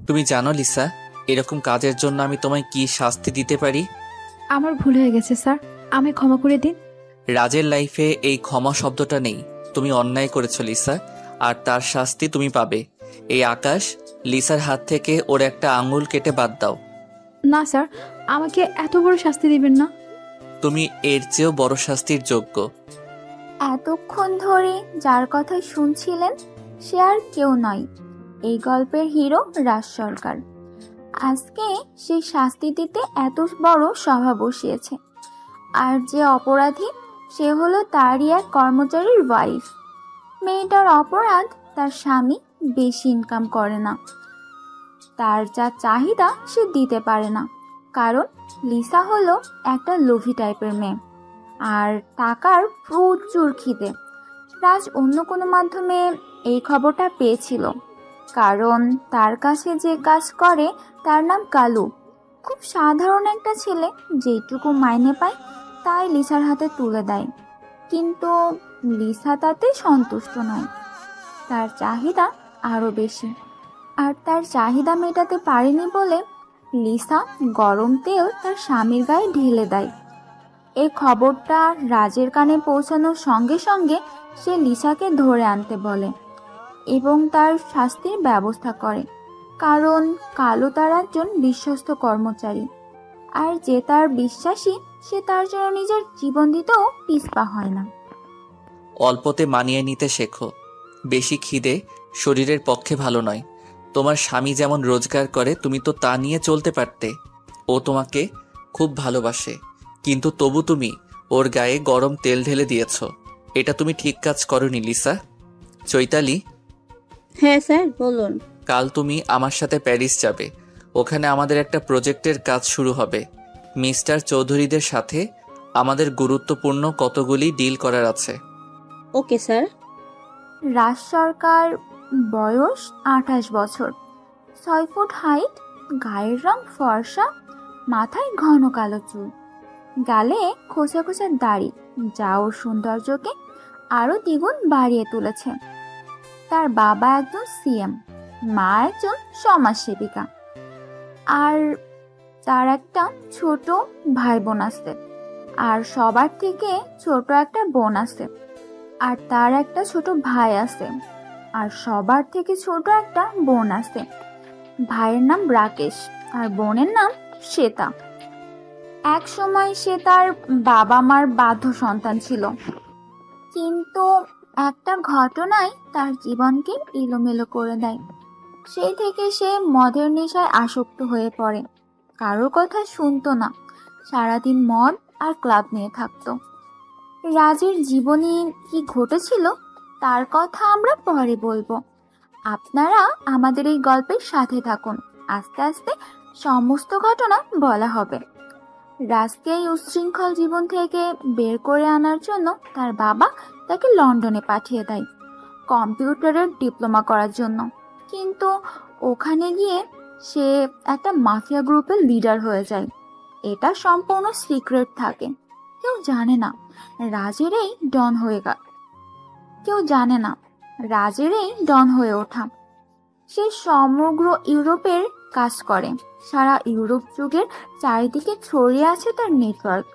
তুমি জানো লিসা, এরকম কাজের জন্য আমি তোমায় কি শাস্তি দিতে পারি? আমার ভুল হয়ে গেছে স্যার, আমায় ক্ষমা করে দিন। রাজের লাইফে এই ক্ষমা শব্দটা নেই। তুমি অন্যায় করেছো লিসা, আর তার শাস্তি তুমি পাবে। এই আকাশ, লিসার হাত থেকে ওর একটা আঙুল কেটে বাদ দাও। না স্যার, আমাকে এত বড় শাস্তি দিবেন না। তুমি এর চেয়েও বড় শাস্তির যোগ্য। এতক্ষণ ধরে যার কথা শুনছিলেন সে আর কেউ নয়, এই গল্পের হিরো রাজ সরকার। আজকে সেই শাস্তি দিতে এত বড় সভা বসিয়েছে। আর যে অপরাধী সে হলো তারই এক কর্মচারীর ওয়াইফ। মেয়েটার অপরাধ তার স্বামী বেশি ইনকাম করে না, তার যা চাহিদা সে দিতে পারে না, কারণ লিসা হলো একটা লোভী টাইপের মেয়ে আর টাকার প্রচুর খিদে। রাজ অন্য কোনো মাধ্যমে এই খবরটা পেয়েছিল, কারণ তার কাছে যে কাজ করে তার নাম কালু। খুব সাধারণ একটা ছেলে, যেটুকু মাইনে পায় তাই লিসার হাতে তুলে দেয়। কিন্তু লিসা তাতে সন্তুষ্ট নয়, তার চাহিদা আরও বেশি। আর তার চাহিদা মেটাতে পারেনি বলে লিসা গরম তেল তার স্বামীর গায়ে ঢেলে দেয়। এই খবরটা রাজের কানে পৌঁছানোর সঙ্গে সঙ্গে সে লিসাকে ধরে আনতে বলে এবং তার শাস্তির ব্যবস্থা করে, কারণ কালু তার একজন বিশ্বস্ত কর্মচারী। আর যে তার বিশ্বাসী সে তার জন্য নিজের জীবন দিতেও পিছপা হয় না। অল্পতে মানিয়ে নিতে শেখো। বেশি খিদে শরীরের পক্ষে ভালো নয়। তোমার স্বামী যেমন রোজগার করে তুমি তো তা নিয়ে চলতে পারতে। ও তোমাকে খুব ভালোবাসে, কিন্তু তবু তুমি ওর গায়ে গরম তেল ঢেলে দিয়েছ। এটা তুমি ঠিক কাজ করনি লিসা। চৈতালি, হ্যাঁ স্যার বলুন। কাল তুমি আমার সাথে প্যারিস যাবে। ওখানে আমাদের একটা প্রজেক্টের কাজ শুরু হবে। মিস্টার চৌধুরীদের সাথে আমাদের গুরুত্বপূর্ণ কতগুলি ডিল করার আছে। Okay sir. রাজ সরকার, বয়স 28 বছর, 6 ফুট হাইট, গায়ের রং ফর্সা, মাথায় ঘন কালো চুল, গালে খোঁচা খোঁচা দাড়ি, যা ওর সৌন্দর্যকে আরও দ্বিগুণ বাড়িয়ে তুলেছে। তার বাবা একজন সিএম, মা একজন সমাজসেবিকা, আর তার একটা ছোট ভাই বোন আছে, আর সবার থেকে ছোট একটা বোন আছে, আর তার একটা ছোট ভাই আছে, আর সবার থেকে ছোট একটা বোন আছে। ভাইয়ের নাম রাকেশ আর বোনের নাম শ্বেতা। এক সময় সে তার বাবা মার বাধ্য সন্তান ছিল, কিন্তু একটা ঘটনায় তার জীবনকে এলোমেলো করে দেয়। সেই থেকে সে মদের নেশায় আসক্ত হয়ে পড়ে, কারোর কথা শুনতো না, সারাদিন মদ আর ক্লাব নিয়ে থাকতো। রাজের জীবনে কি ঘটেছিল তার কথা আমরা পরে বলবো। আপনারা আমাদের এই গল্পের সাথে থাকুন, আস্তে আস্তে সমস্ত ঘটনা বলা হবে। রাজকে এই উচ্ছৃঙ্খল জীবন থেকে বের করে আনার জন্য তার বাবা তাকে লন্ডনে পাঠিয়ে দেয় কম্পিউটারের ডিপ্লোমা করার জন্য। কিন্তু ওখানে গিয়ে সে একটা মাফিয়া গ্রুপের লিডার হয়ে যায়। এটা সম্পূর্ণ সিক্রেট থাকে, কেউ জানে না রাজের এই ডন হয়ে কেউ জানে না রাজের এই ডন হয়ে ওঠা। সে সমগ্র ইউরোপের কাজ করে, সারা ইউরোপ যুগের চারিদিকে ছড়িয়ে আছে তার নেটওয়ার্ক।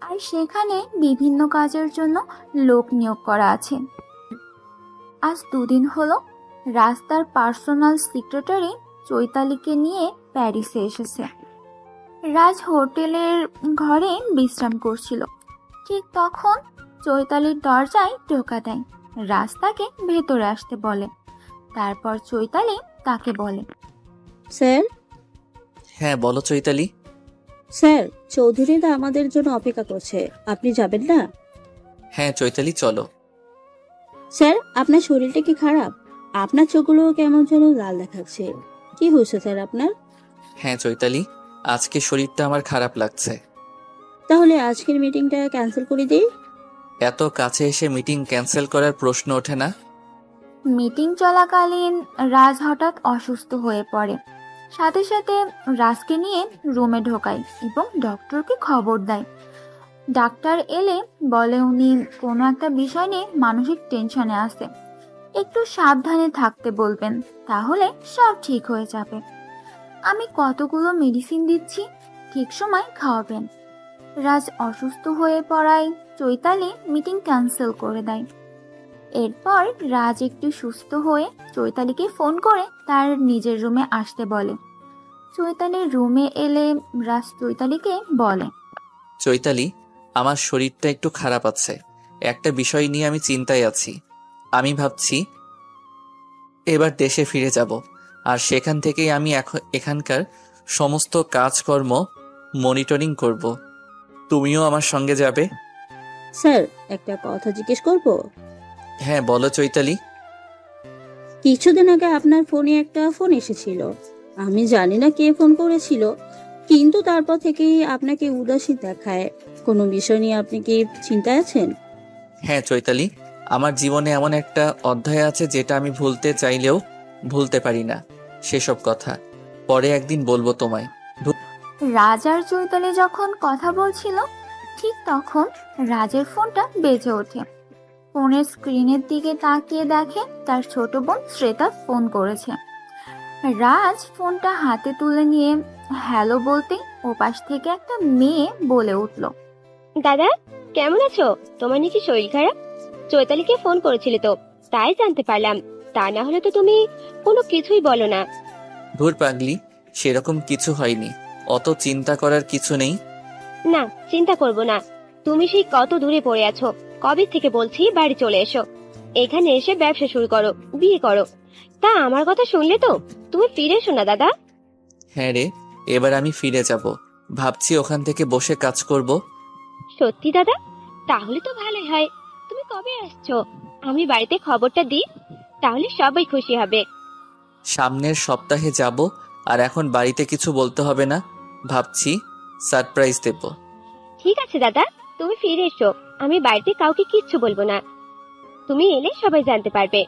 আর সেখানে বিভিন্ন কাজের জন্য লোক নিয়োগ করা আছে। আজ 2 দিন হলো রাজ তার পার্সোনাল সেক্রেটারি চৈতালিকে নিয়ে প্যারিসে এসেছে। রাজ হোটেলের ঘরে বিশ্রাম করছিল, ঠিক তখন চৈতালির দরজায় টোকা দেয়। রাজ তাকে ভেতরে আসতে বলে, তারপর চৈতালি তাকে বলে, স্যার। হ্যাঁ বলো চৈতালি। স্যার, চৌধুরীরা আমাদের জন্য অপেক্ষা করছে, আপনি যাবেন না? হ্যাঁ চৈতালি চলো। স্যার, আপনার শরীরটা কি খারাপ? আপনার চোখগুলো কেমন যেন লাল দেখাচ্ছে, কি হয়েছে স্যার আপনার? হ্যাঁ চৈতালি, আজকে শরীরটা আমার খারাপ লাগছে। তাহলে আজকের মিটিংটা ক্যান্সেল করে দিই। এত কাছে এসে মিটিং ক্যান্সেল করার প্রশ্ন ওঠে না। মিটিং চলাকালীন রাজ হঠাৎ অসুস্থ হয়ে পড়ে। সাথে সাথে রাজকে নিয়ে রুমে ঢোকায় এবং ডক্টরকে খবর দেয়। ডাক্তার এলে বলে উনি কোনো একটা বিষয় নিয়ে মানসিক টেনশনে আছে, একটু সাবধানে থাকতে বলবেন, তাহলে সব ঠিক হয়ে যাবে। আমি কতগুলো মেডিসিন দিচ্ছি, ঠিক সময় খাওয়াবেন। রাজ অসুস্থ হয়ে পড়ায় চৈতালি মিটিং ক্যান্সেল করে দেয়। এরপর রাজ একটু সুস্থ হয়ে চৈতালিকে ফোন করে তার নিজের রুমে আসতে বলে। চৈতালির রুমে এলে রাজ চৈতালিকে বলে, চৈতালি, আমার শরীরটা একটু খারাপ আছে। একটা বিষয় নিয়ে আমি চিন্তায় আছি। আমি ভাবছি এবার দেশে ফিরে যাব, আর সেখান থেকেই আমি এখানকার সমস্ত কাজকর্ম মনিটরিং করব। তুমিও আমার সঙ্গে যাবে? স্যার, একটা কথা জিজ্ঞেস করব? হ্যাঁ, বলো চৈতালি। কিছুদিন আগে আপনার ফোনে একটা ফোন এসেছিল। আমি জানি না কে ফোন করেছিল, কিন্তু তারপর থেকেই আপনাকে উদাসীন দেখায়। কোনো বিষয় নিয়ে আপনি কি চিন্তায় আছেন? হ্যাঁ চৈতালি, আমার জীবনে এমন একটা অধ্যায় আছে যেটা আমি ভুলতে চাইলেও ভুলতে পারি না। সেসব কথা পরে একদিন বলবো তোমায়। রাজ আর চৈতালি যখন কথা বলছিল, ঠিক তখন রাজের ফোনটা বেজে ওঠে। ফোনের স্ক্রিনের দিকে তাকিয়ে দেখে তার ছোট বোন শ্বেতা ফোন করেছে। রাজ ফোনটা হাতে তুলে নিয়ে হ্যালো বলতেই ওপাশ থেকে একটা মেয়ে বলে উঠল, দাদা, কেমন আছো? তোমার নাকি শরীর খারাপ? চৈতালিকে ফোন করেছিলে তো, তাই জানতে পারলাম। তা না হলে তো তুমি কোনো কিছুই বলো না। ধুর পাগলি, সেরকম কিছু হয়নি। অত চিন্তা করার কিছু নেই। না, চিন্তা করব না। তুমি সেই কত দূরে পড়ে আছো। কবে থেকে বলছি বাড়ি চলে এসো, এখানে এসে ব্যবসা শুরু করো, বিয়ে করো। তা আমার কথা শুনলে তো? তুমি ফিরে এসো না দাদা। হ্যাঁ রে, এবার আমি ফিরে যাব। ভাবছি ওখান থেকে বসে কাজ করব। সত্যি দাদা? তাহলে তো ভালোই হয়। তুমি কবে আসছো? আমি বাড়িতে খবরটা দিই, তাহলে সবাই খুশি হবে। সামনের সপ্তাহে যাব। আর এখন বাড়িতে কিছু বলতে হবে না, ভাবছি সারপ্রাইজ দেব। ঠিক আছে দাদা, তুমি ফিরে এসো। আমি বাড়িতে কাউকে কিচ্ছু বলবো না। তুমি এলে সবাই জানতে পারবে।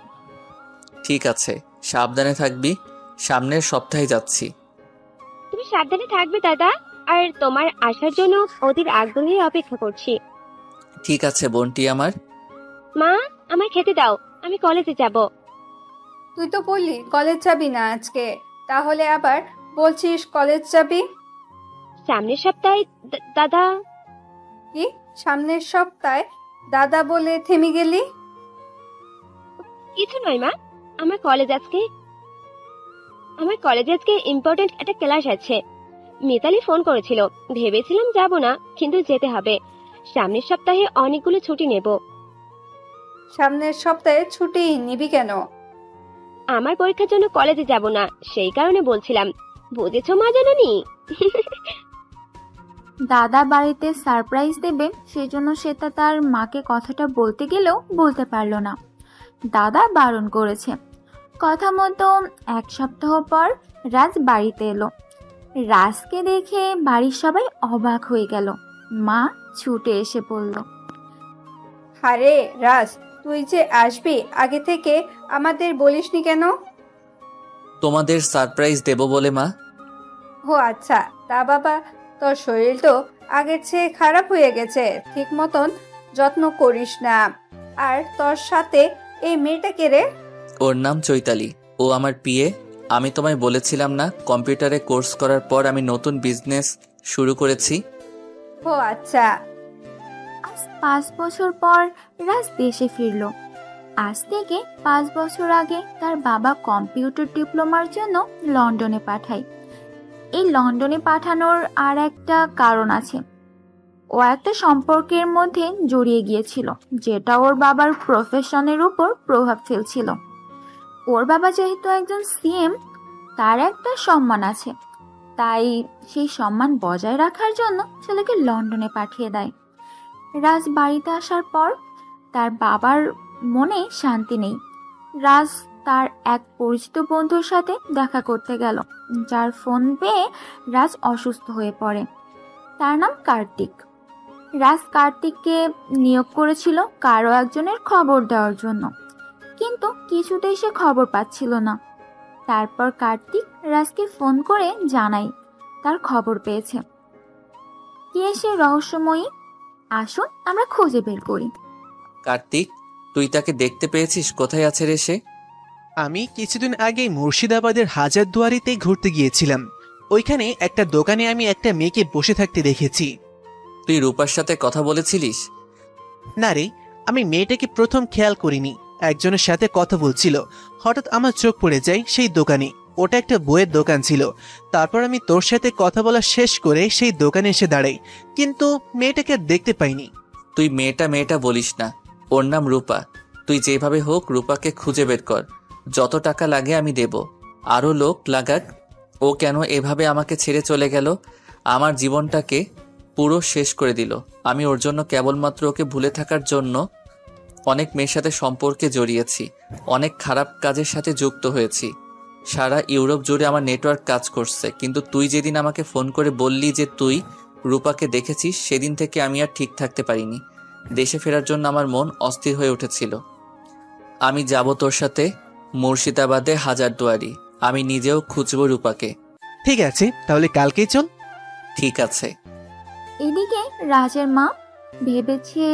ঠিক আছে, সাবধানে থাকবি। সামনের সপ্তাহে যাচ্ছি। তুমি সাবধানে থাকবে দাদা, আর তোমার আসার জন্য অধীর আগ্রহে অপেক্ষা করছি। ঠিক আছে বোনটি আমার। মা, আমায় খেতে দাও, আমি কলেজে যাব। তুই তো বললি কলেজ যাবি না আজকে, তাহলে আবার বলছিস কলেজ যাবি? সামনের সপ্তাহে দাদা। কি সামনের সপ্তাহে দাদা বলে থেমে গেলি? কিছু নয় মা, আমার কলেজে আজকে ইম্পর্টেন্ট একটা ক্লাস আছে। মিতালি ফোন করেছিল, ভেবেছিলাম যাব না, কিন্তু যেতে হবে। সামনের সপ্তাহে অনেকগুলো ছুটি নেব। সামনের সপ্তাহে ছুটি নিবি কেন? আমার পরীক্ষার জন্য কলেজে যাব না, সেই কারণে বলছিলাম। বুঝেছো মা জানানি? দাদা বাড়িতে সারপ্রাইজ দেবে, সেজন্য শ্বেতা তার মাকে কথাটা বলতে গেলেও বলতে পারল না। দাদা বারণ করেছে। কথা মতো 1 সপ্তাহ পর রাজ বাড়িতে এলো। রাজকে দেখে বাড়ির সবাই অবাক হয়ে গেল। মা ছুটে এসে বলল, আরে রাজ, তুই যে আসবি আগে থেকে আমাদের বলিসনি কেন? তোমাদের সারপ্রাইজ দেব বলে মা। ও আচ্ছা, তা বাবা, তোর শরীর তো আগের চেয়ে খারাপ হয়ে গেছে, ঠিক মতন যত্ন করিস না। আর তোর সাথে এই মেয়েটা কে রে? ওর নাম চৈতালি, ও আমার পিএ। আমি তোমায় বলেছিলাম না, কম্পিউটারে কোর্স করার পর আমি নতুন বিজনেস শুরু করেছি। ও আচ্ছা। আজ 5 বছর পর রাজ দেশে ফিরল। আজ থেকে 5 বছর আগে তার বাবা কম্পিউটার ডিপ্লোমার জন্য লন্ডনে পাঠায়। এই লন্ডনে পাঠানোর আর একটা কারণ আছে। ও একটা সম্পর্কের মধ্যে জড়িয়ে গিয়েছিল, যেটা ওর বাবার প্রফেশনের উপর প্রভাব ফেলছিল। ওর বাবা যেহেতু একজন সিএম, তার একটা সম্মান আছে, তাই সেই সম্মান বজায় রাখার জন্য ছেলেকে লন্ডনে পাঠিয়ে দেয়। রাজ বাড়িতে আসার পর তার বাবার মনে শান্তি নেই। রাজ তার এক পরিচিত বন্ধুর সাথে দেখা করতে গেল, যার ফোন পেয়ে রাজ অসুস্থ হয়ে পড়ে। তার নাম কার্তিক। রাজ কার্তিককে নিয়োগ করেছিল কারো একজনের খবর দেওয়ার জন্য, কিন্তু কিছুতেই সে খবর পাচ্ছিল না। তারপর কার্তিক রাজকে ফোন করে জানায় তার খবর পেয়েছে। কে সে রহস্যময়ী? আসুন আমরা খুঁজে বের করি। কার্তিক, তুই তাকে দেখতে পেয়েছিস? কোথায় আছে রে সে? আমি কিছুদিন আগে মুর্শিদাবাদের হাজারদুয়ারিতে ঘুরতে গিয়েছিলাম। ওইখানে একটা দোকানে আমি একটা মেয়েকে বসে থাকতে দেখেছি। তুই রূপার সাথে কথা বলেছিলিস? না রে, আমি মেয়েটাকে প্রথম খেয়াল করিনি। একজনের সাথে কথা বলছিল, হঠাৎ আমার চোখ পড়ে যায় সেই দোকানে। ওটা একটা বইয়ের দোকান ছিল। তারপর আমি তোর সাথে কথা বলা শেষ করে সেই দোকানে এসে দাঁড়াই, কিন্তু মেয়েটাকে আর দেখতে পাইনি। তুই মেয়েটা বলিস না, ওর নাম রূপা। তুই যেভাবে হোক রূপাকে খুঁজে বের কর। যত টাকা লাগে আমি দেব, আরও লোক লাগাক। ও কেন এভাবে আমাকে ছেড়ে চলে গেল? আমার জীবনটাকে পুরো শেষ করে দিল। আমি ওর জন্য কেবলমাত্র ওকে ভুলে থাকার জন্য অনেক মেয়ের সাথে সম্পর্কে জড়িয়েছি, অনেক খারাপ কাজের সাথে যুক্ত হয়েছি। সারা ইউরোপ জুড়ে আমার নেটওয়ার্ক কাজ করছে, কিন্তু তুই যেদিন আমাকে ফোন করে বললি যে তুই রূপাকে দেখেছিস, সেদিন থেকে আমি আর ঠিক থাকতে পারিনি। দেশে ফেরার জন্য আমার মন অস্থির হয়ে উঠেছিল। আমি যাব তোর সাথে মুর্শিদাবাদে হাজারদুয়ারি। আমি নিজেও খুঁজব রূপাকে। ঠিক আছে, তাহলে কালকেই চল। ঠিক আছে। এদিকে রাজের মা ভেবেছে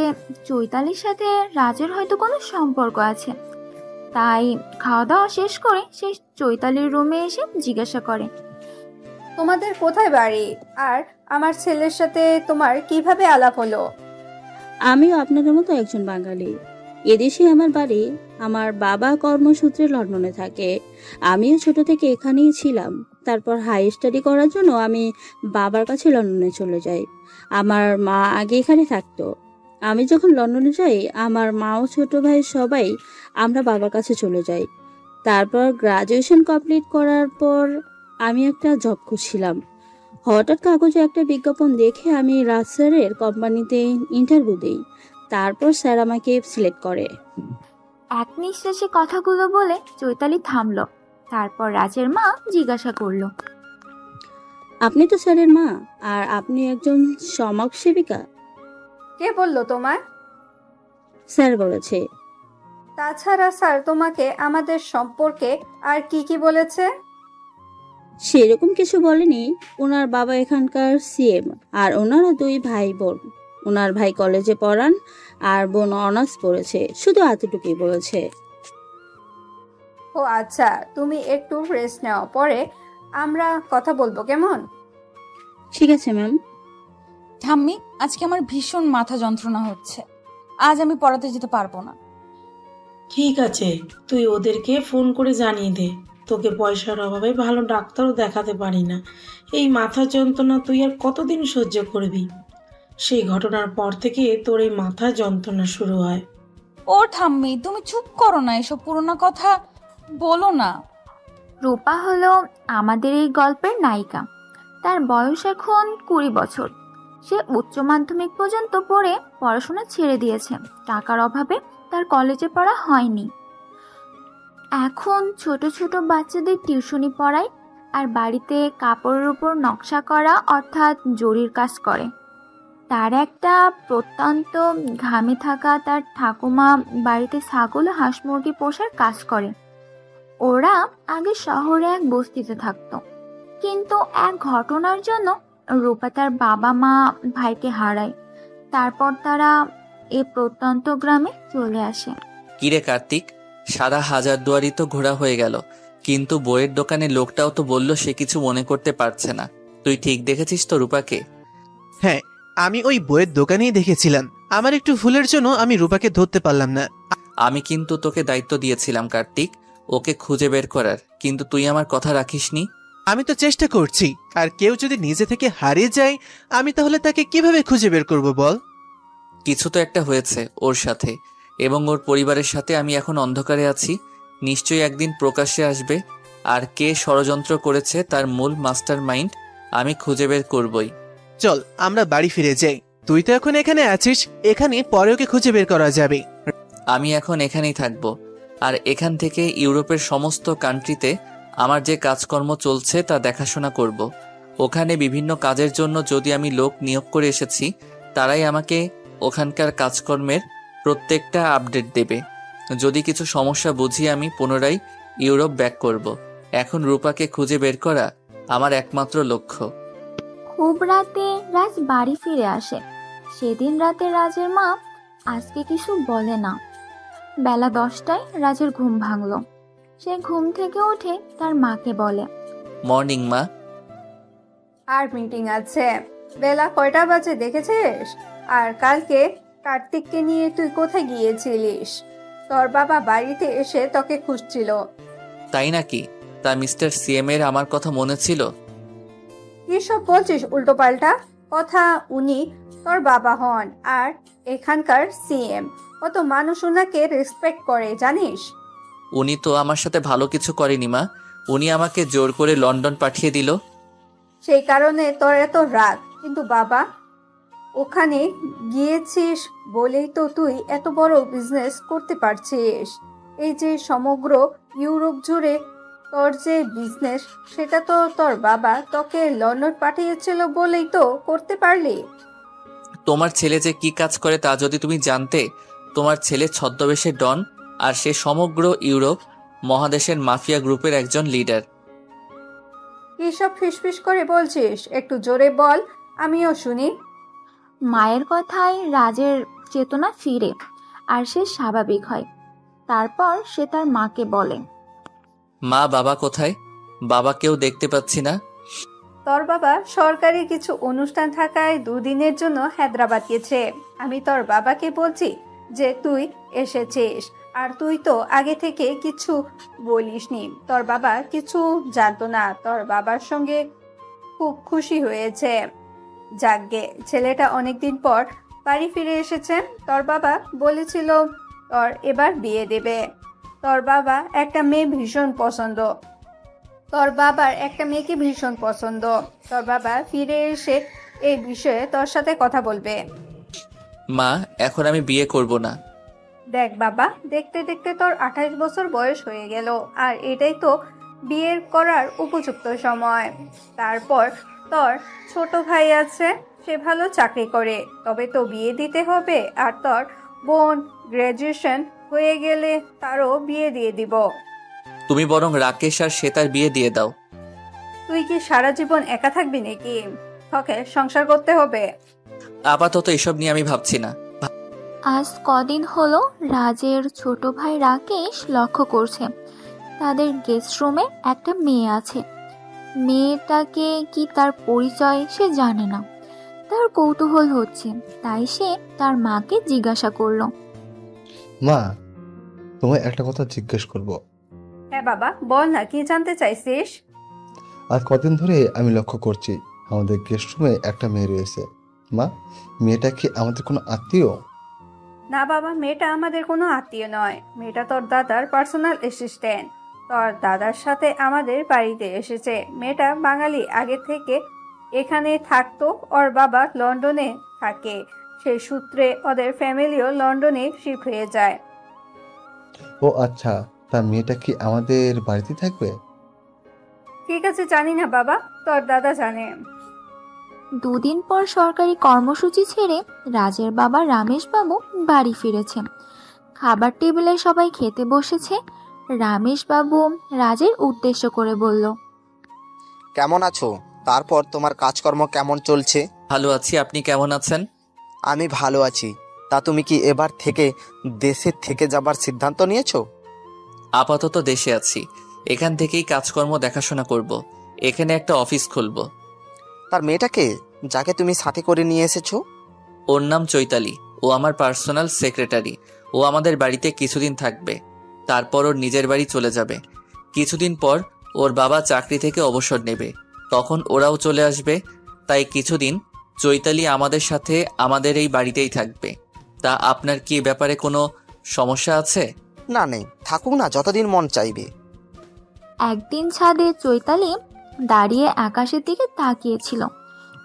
চৈতালির সাথে রাজের হয়তো কোনো সম্পর্ক আছে, তাই খাওয়া দাওয়া শেষ করে সে চৈতালির রুমে এসে জিজ্ঞাসা করে, তোমাদের কোথায় বাড়ি? আর আমার ছেলের সাথে তোমার কিভাবে আলাপ হলো? আমিও আপনাদের মতো একজন বাঙালি। এদেশে আমার বাড়ি। আমার বাবা কর্মসূত্রে লন্ডনে থাকে। আমিও ছোট থেকে এখানেই ছিলাম। তারপর হাই স্টাডি করার জন্য আমি বাবার কাছে লন্ডনে চলে যাই। আমার মা আগে এখানে থাকতো। আমি যখন লন্ডনে যাই, আমার মা ও ছোট ভাই সবাই আমরা বাবার কাছে চলে যাই। তারপর গ্রাজুয়েশন কমপ্লিট করার পর আমি একটা জব খুঁজছিলাম। হঠাৎ কাগজে একটা বিজ্ঞাপন দেখে আমি রাজ স্যারের কোম্পানিতে ইন্টারভিউ দিই। তারপর স্যার আমাকে সিলেক্ট করে। এক নিঃশ্বাসে কথাগুলো বলে চৈতালি থামলো। তারপর রাজের মা জিজ্ঞাসা করলো, আপনি তো স্যারের মা, আর আপনি একজন সমাজসেবিকা? কে বললো তোমার? স্যার বলেছে। তাছাড়া স্যার তোমাকে আমাদের সম্পর্কে আর কি কি বলেছে? সেরকম কিছু বলেনি। ওনার বাবা এখানকার সিএম, আর ওনারা দুই ভাই বোন। ওনার ভাই কলেজে পড়ান আর বোন অনার্স পড়েছে, শুধু এতটুকুই বলেছে। ও আচ্ছা, তুমি একটু রেস্ট নাও, পরে আমরা কথা বলবো, কেমন? ঠিক আছে ম্যাম। ঠাম্মি, আজকে আমার ভীষণ মাথা যন্ত্রণা হচ্ছে। আজ আমি পড়াতে যেতে পারবো না। ঠিক আছে, তুই ওদেরকে ফোন করে জানিয়ে দে। তোকে পয়সার অভাবে ভালো ডাক্তারও দেখাতে পারি না। এই মাথা যন্ত্রণা তুই আর কতদিন সহ্য করবি? সেই ঘটনার পর থেকে তোর এই মাথা যন্ত্রণা শুরু হয়। ও ঠাম্মি, তুমি চুপ করো না, এসব পুরোনো কথা বলো না। রূপা হলো আমাদের এই গল্পের নায়িকা। তার বয়স এখন 20 বছর। সে উচ্চ মাধ্যমিক পর্যন্ত পড়ে পড়াশোনা ছেড়ে দিয়েছে। টাকার অভাবে তার কলেজে পড়া হয়নি। এখন ছোট ছোট বাচ্চাদের টিউশনি পড়ায় আর বাড়িতে কাপড়ের উপর নকশা করা অর্থাৎ জরির কাজ করে। তার একটা প্রত্যন্ত ঘামে থাকা তার ঠাকুমা বাড়িতে ছাগল ও হাঁস মুরগি পোষার কাজ করে। ওরা আগে শহরে এক বস্তিতে থাকতো, কিন্তু এক ঘটনার জন্য রূপা তার বাবা মা ভাইকে হারায়। তারপর তারা এই প্রত্যন্ত গ্রামে চলে আসে। কিরে কার্তিক, সারা হাজারদুয়ারি তো ঘোরা হয়ে গেল, কিন্তু বইয়ের দোকানে লোকটাও তো বলল সে কিছু মনে করতে পারছে না। তুই ঠিক দেখেছিস তো রূপাকে? হ্যাঁ, আমি ওই বইয়ের দোকানেই দেখেছিলাম। আমার একটু ভুলের জন্য আমি রূপাকে ধরতে পারলাম না। আমি কিন্তু তোকে দায়িত্ব দিয়েছিলাম কার্তিক, ওকে খুঁজে বের করার, কিন্তু তুই আমার কথা রাখিসনি। আমি তো চেষ্টা করছি, আর কেউ যদি নিজে থেকে হারিয়ে যায়, আমি তাহলে তাকে কিভাবে খুঁজে বের করব বল? কিছু তো একটা হয়েছে ওর সাথে এবং ওর পরিবারের সাথে। আমি এখন অন্ধকারে আছি, নিশ্চয়ই একদিন প্রকাশ্যে আসবে। আর কে ষড়যন্ত্র করেছে তার মূল মাস্টার মাইন্ড আমি খুঁজে বের করবই। চল আমরা বাড়ি ফিরে যাই। তুই তো এখন এখানে আছিস, এখানে পরে ওকে খুঁজে বের করা যাবে। আমি এখন এখানেই থাকবো, আর এখান থেকে ইউরোপের সমস্ত কান্ট্রিতে আমার যে কাজকর্ম চলছে তা দেখাশোনা করব। ওখানে বিভিন্ন কাজের জন্য যদি আমি লোক নিয়োগ করে এসেছি, তারাই আমাকে ওখানকার কাজকর্মের প্রত্যেকটা আপডেট দেবে। যদি কিছু সমস্যা বুঝি আমি পুনরায় ইউরোপ ব্যাক করব। এখন রূপাকে খুঁজে বের করা আমার একমাত্র লক্ষ্য। খুব রাতে রাজ বাড়ি ফিরে আসে। সেদিন রাতে রাজের মা আজকে কিছু বলে না। বেলা 10টায় রাজের ঘুম ভাঙল। সে ঘুম থেকে উঠে তার মাকে বলে, মর্নিং মা। আর মিটিং আছে। বেলা কয়টা বাজে দেখেছিস? আর কালকে কার্তিককে নিয়ে তুই কোথায় গিয়েছিলিস? তোর বাবা বাড়িতে এসে তোকে খুঁজছিল। তাই নাকি? তা মিস্টার সিএম এর আমার কথা মনে ছিল? কি সব বলছিস উল্টো পাল্টা কথা? উনি তোর বাবা হন আর এখানকার সিএম। কত মানুষ ওনাকে রেসপেক্ট করে জানিস? উনি তো আমার সাথে ভালো কিছু করেনি মা। উনি আমাকে জোর করে লন্ডন পাঠিয়ে দিল। সেই কারণে তোর এত রাগ। কিন্তু বাবা, ওখানে গিয়েছিস বলেই তো তুই এত বড় বিজনেস করতে পারছিস। এই যে সমগ্র ইউরোপ জুড়ে তোর যে বিজনেস, সেটা তো তোর বাবা তোকে লন্ডন পাঠিয়েছিল বলেই তো করতে পারলি। তোমার ছেলে যে কি কাজ করে তা যদি তুমি জানতে। তোমার ছেলে ছদ্মবেশে ডন, আর সে সমগ্র ইউরোপ মহাদেশের মাফিয়া গ্রুপের একজন লিডার। এসব ফিসফিস করে বলছিস? একটু জোরে বল, আমিও শুনি। মায়ের কথায় রাজের চেতনা ফিরে আর সে স্বাভাবিক হয়। তারপর সে তার মাকে বলে, মা, বাবা কোথায়? বাবাকেও দেখতে পাচ্ছি না। তোর বাবা সরকারি কিছু অনুষ্ঠান থাকায় 2 দিনের জন্য হায়দ্রাবাদ গেছে। আমি তোর বাবাকে বলছি যে তুই এসেছিস, আর তুই তো আগে থেকে কিছু বলিসনি। তোর বাবা কিছু জানতো না। তোর বাবার সঙ্গে খুব খুশি হয়েছে। যাকগে, ছেলেটা অনেকদিন পর বাড়ি ফিরে এসেছে। তোর বাবা বলেছিল তোর এবার বিয়ে দেবে। তোর বাবা একটা মেয়ে ভীষণ পছন্দ। তোর বাবার একটা মেয়েকে ভীষণ পছন্দ। তোর বাবা ফিরে এসে এই বিষয়ে তোর সাথে কথা বলবে। মা, এখন আমি বিয়ে করব না। দেখ বাবা, দেখতে দেখতে তোর 28 বছর বয়স হয়ে গেল, আর এটাই তো বিয়ের করার উপযুক্ত সময়। তারপর তোর ছোট ভাই আছে, সে ভালো চাকরি করে, তবে তো বিয়ে দিতে হবে। আর তোর বোন গ্র্যাজুয়েশন হয়ে গেলে তারও বিয়ে দিয়ে দিব। তুমি বরং রাকেশ আর শ্বেতার বিয়ে দিয়ে দাও। তুই কি সারা জীবন একা থাকবি নাকি? তোকে সংসার করতে হবে। আপাতত এসব নিয়ে আমি ভাবছি না। আজ কদিন হলো রাজের ছোট ভাই রাকেশ লক্ষ্য করছে তাদের গেস্ট রুমে একটা মেয়ে আছে। মেয়েটাকে কি তার পরিচয় সে জানে না। তার কৌতূহল হচ্ছে, তাই সে তার মাকে জিজ্ঞাসা করলো, মা, তোমায় একটা কথা জিজ্ঞেস করব। হ্যাঁ বাবা, বল না, কি জানতে চাইছিস? আজ কদিন ধরে আমি লক্ষ্য করছি আমাদের গেস্ট রুমে একটা মেয়ে রয়েছে। মা, মেয়েটা কি আমাদের কোনো আত্মীয়? না বাবা, মেয়েটা আমাদের কোনো আত্মীয় নয়। মেয়েটা তোর দাদার পার্সোনাল অ্যাসিস্ট্যান্ট। তোর দাদার সাথে আমাদের বাড়িতে এসেছে। মেয়েটা বাঙালি, আগে থেকে এখানে থাকতো। ওর বাবা লন্ডনে থাকে, সেই সূত্রে ওদের ফ্যামিলিও লন্ডনে শিফট হয়ে যায়। ও আচ্ছা, তা মেয়েটা কি আমাদের বাড়িতে থাকবে? ঠিক আছে, জানি না বাবা, তোর দাদা জানে। 2 দিন পর সরকারি কর্মসূচি ছেড়ে রাজের বাবা রমেশবাবু বাড়ি ফিরেছে। খাবার টেবিলে সবাই খেতে বসেছে। রমেশবাবু রাজের উদ্দেশ্য করে বলল, কেমন আছো? তারপর তোমার কাজকর্ম কেমন চলছে? ভালো আছি, আপনি কেমন আছেন? আমি ভালো আছি। তা তুমি কি এবার থেকে দেশে থেকে যাবার সিদ্ধান্ত নিয়েছো? আপাতত দেশে আছি, এখান থেকেই কাজকর্ম দেখাশোনা করব। এখানে একটা অফিস খুলব। তার মেয়েটাকে, যাকে তুমি সাথে করে নিয়ে এসেছো? ওর নাম চৈতালি। ও আমার পার্সোনাল সেক্রেটারি। ও আমাদের বাড়িতে কিছুদিন থাকবে, তারপর ওর নিজের বাড়ি চলে যাবে। কিছুদিন পর ওর বাবা চাকরি থেকে অবসর নেবে, তখন ওরাও চলে আসবে। তাই কিছুদিন চৈতালি আমাদের সাথে আমাদের এই বাড়িতেই থাকবে। তা আপনার কি এ ব্যাপারে কোনো সমস্যা আছে? না, নেই, থাকুক না, যতদিন মন চাইবে। একদিন ছাদে চৈতালি দাঁড়িয়ে আকাশের দিকে তাকিয়েছিল।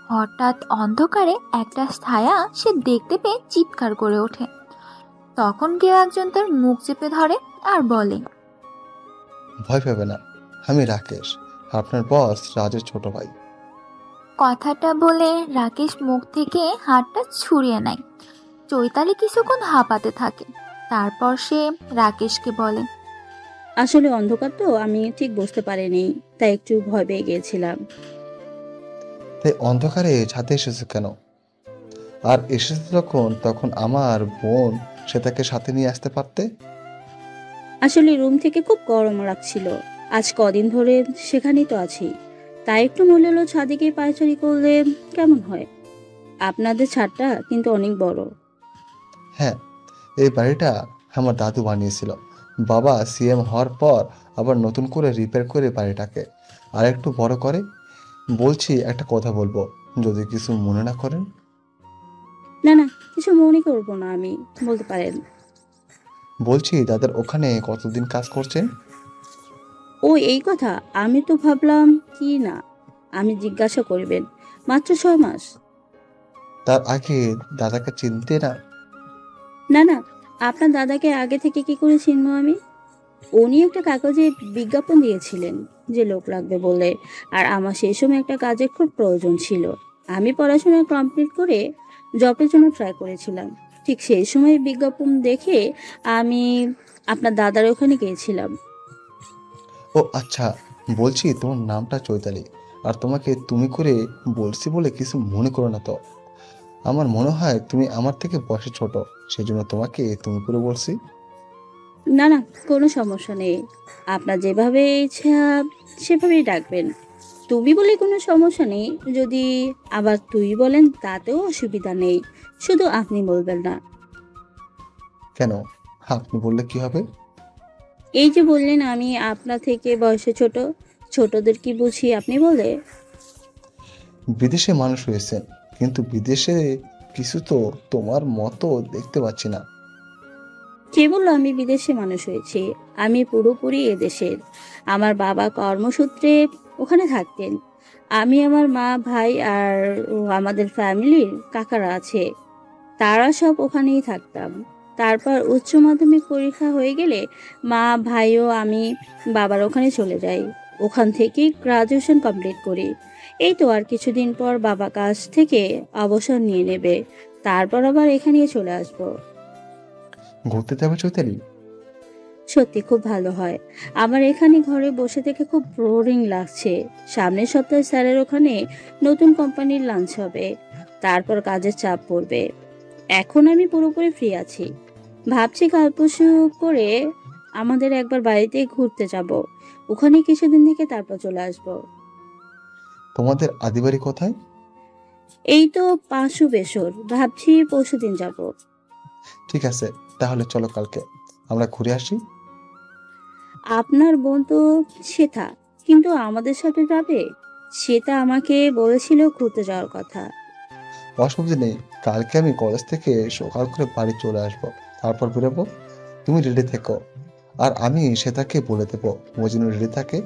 হঠাৎ অন্ধকারে একটা ছায়া সে দেখতে পেয়ে চিৎকার করে ওঠে। তখন কেউ একজন তার মুখ চেপে ধরে আর বলে, ভয় পাবে না, আমি রাকেশ, আপনার বস রাজের ছোট ভাই। কথাটা বলে রাকেশ মুখ থেকে হাতটা ছুড়িয়ে নেয়। চৈতালি কিছুক্ষণ হাঁপাতে থাকে। তারপর সে রাকেশকে বলে, আসলে অন্ধকার তো, আমি ঠিক বুঝতে পারিনি, তাই একটু ভয় পেয়ে গিয়েছিলাম। তাই অন্ধকারে ছাদে এসেছে কেন? আর এসেছে তখন আমার বোন সে তাকে সাথে নিয়ে আসতে পারতে। আসলে রুম থেকে খুব গরম লাগছিল, আজ কদিন ধরে সেখানেই তো আছি, তাই একটু মনে হলো ছাদে গিয়ে পায়চারি করলে কেমন হয়। আপনাদের ছাদটা কিন্তু অনেক বড়। হ্যাঁ, এই বাড়িটা আমার দাদু বানিয়েছিল। বাবা সিএম হওয়ার পর আবার নতুন করে রিপেয়ার করে বাড়িটাকে আর একটু বড় করে। বলছি, একটা কথা বলবো, যদি কিছু মনে না করেন। না না, কিছু মনে করবো না, আমি বলতে পারেন। বলছি, দাদার ওখানে কতদিন কাজ করছেন? ও এই কথা, আমি তো ভাবলাম কি না, আমি জিজ্ঞাসা করবেন। মাত্র 6 মাস। তার আগে দাদাকে চিনতে না? না না, আপনার দাদাকে আগে থেকে কি করে চিনবো আমি? উনি একটা কাগজে বিজ্ঞাপন দিয়েছিলেন যে লোক লাগবে বলে, আর আমার সেই সময় একটা কাজের খুব প্রয়োজন ছিল। আমি পড়াশোনা কমপ্লিট করে জবের জন্য ট্রাই করেছিলাম। ঠিক সেই সময় বিজ্ঞাপন দেখে আমি আপনার দাদার ওখানে গিয়েছিলাম। ও আচ্ছা, বলছি তোমার নামটা চৈতালি, আর তোমাকে তুমি করে বলছি বলে কিছু মনে করো না তো। আমার মনে হয় তুমি আমার থেকে বয়সে ছোট, সেই জন্য তোমাকে তুমি করে বলছি। না না, কোনো সমস্যা নেই, আপনার যেভাবে ইচ্ছা সেভাবেই ডাকবেন। তুমি বলে কোনো সমস্যা নেই, যদি আবার তুই বলেন তাতেও অসুবিধা নেই, শুধু আপনি বলবেন না। কেন, আপনি বললে কি হবে? এই যে বললেন আমি আপনার থেকে বয়সে ছোট, ছোটদের কি বুঝি আপনি বলে? বিদেশে মানুষ হয়েছেন, কিন্তু বিদেশে কিছু তো তোমার মতো দেখতে পাচ্ছি না। কে বললো আমি বিদেশে মানুষ হয়েছি? আমি পুরোপুরি এদেশের। আমার বাবা কর্মসূত্রে ওখানে থাকতেন। আমি, আমার মা, ভাই আর আমাদের ফ্যামিলির কাকারা আছে, তারা সব ওখানেই থাকতাম। তারপর উচ্চ মাধ্যমিক পরীক্ষা হয়ে গেলে মা, ভাইও আমি বাবার ওখানে চলে যাই। ওখান থেকেই গ্রাজুয়েশন কমপ্লিট করি। এই তো আর কিছুদিন পর বাবা কাজ থেকে অবসর নিয়ে নেবে, তারপর আবার এখানেই চলে আসবো। ঘুরতে যাবে চৈতালি? সত্যি খুব ভালো হয়। আমার এখানে ঘরে বসে থেকে খুব বোরিং লাগছে। সামনের সপ্তাহে স্যারের ওখানে নতুন কোম্পানির লাঞ্চ হবে, তারপর কাজের চাপ পড়বে। এখন আমি পুরোপুরি ফ্রি আছি। ভাবছি কাল পরশু করে আমাদের একবার বাড়িতে ঘুরতে যাব, ওখানে কিছুদিন থেকে তারপর চলে আসব। তোমাদের আদিবাড়ি কোথায়? এই তো পাঁচু বেসর, ভাবছি পরশুদিন যাব। ঠিক আছে, তাহলে চলো কালকে আমরা ঘুরে আসি। আপনার বোন তো শ্বেতা, কিন্তু আমাদের সাথে যাবে? শ্বেতা আমাকে বলেছিল ঘুরতে যাওয়ার কথা। অসুবিধা নেই, কালকে আমি কলেজ থেকে সকাল করে বাড়ি চলে আসবো, তারপর বেরোবো। তুমি রেডি থেকো, আর আমি সেটাকে বলে দেবো ও যেন রেডি থাকে।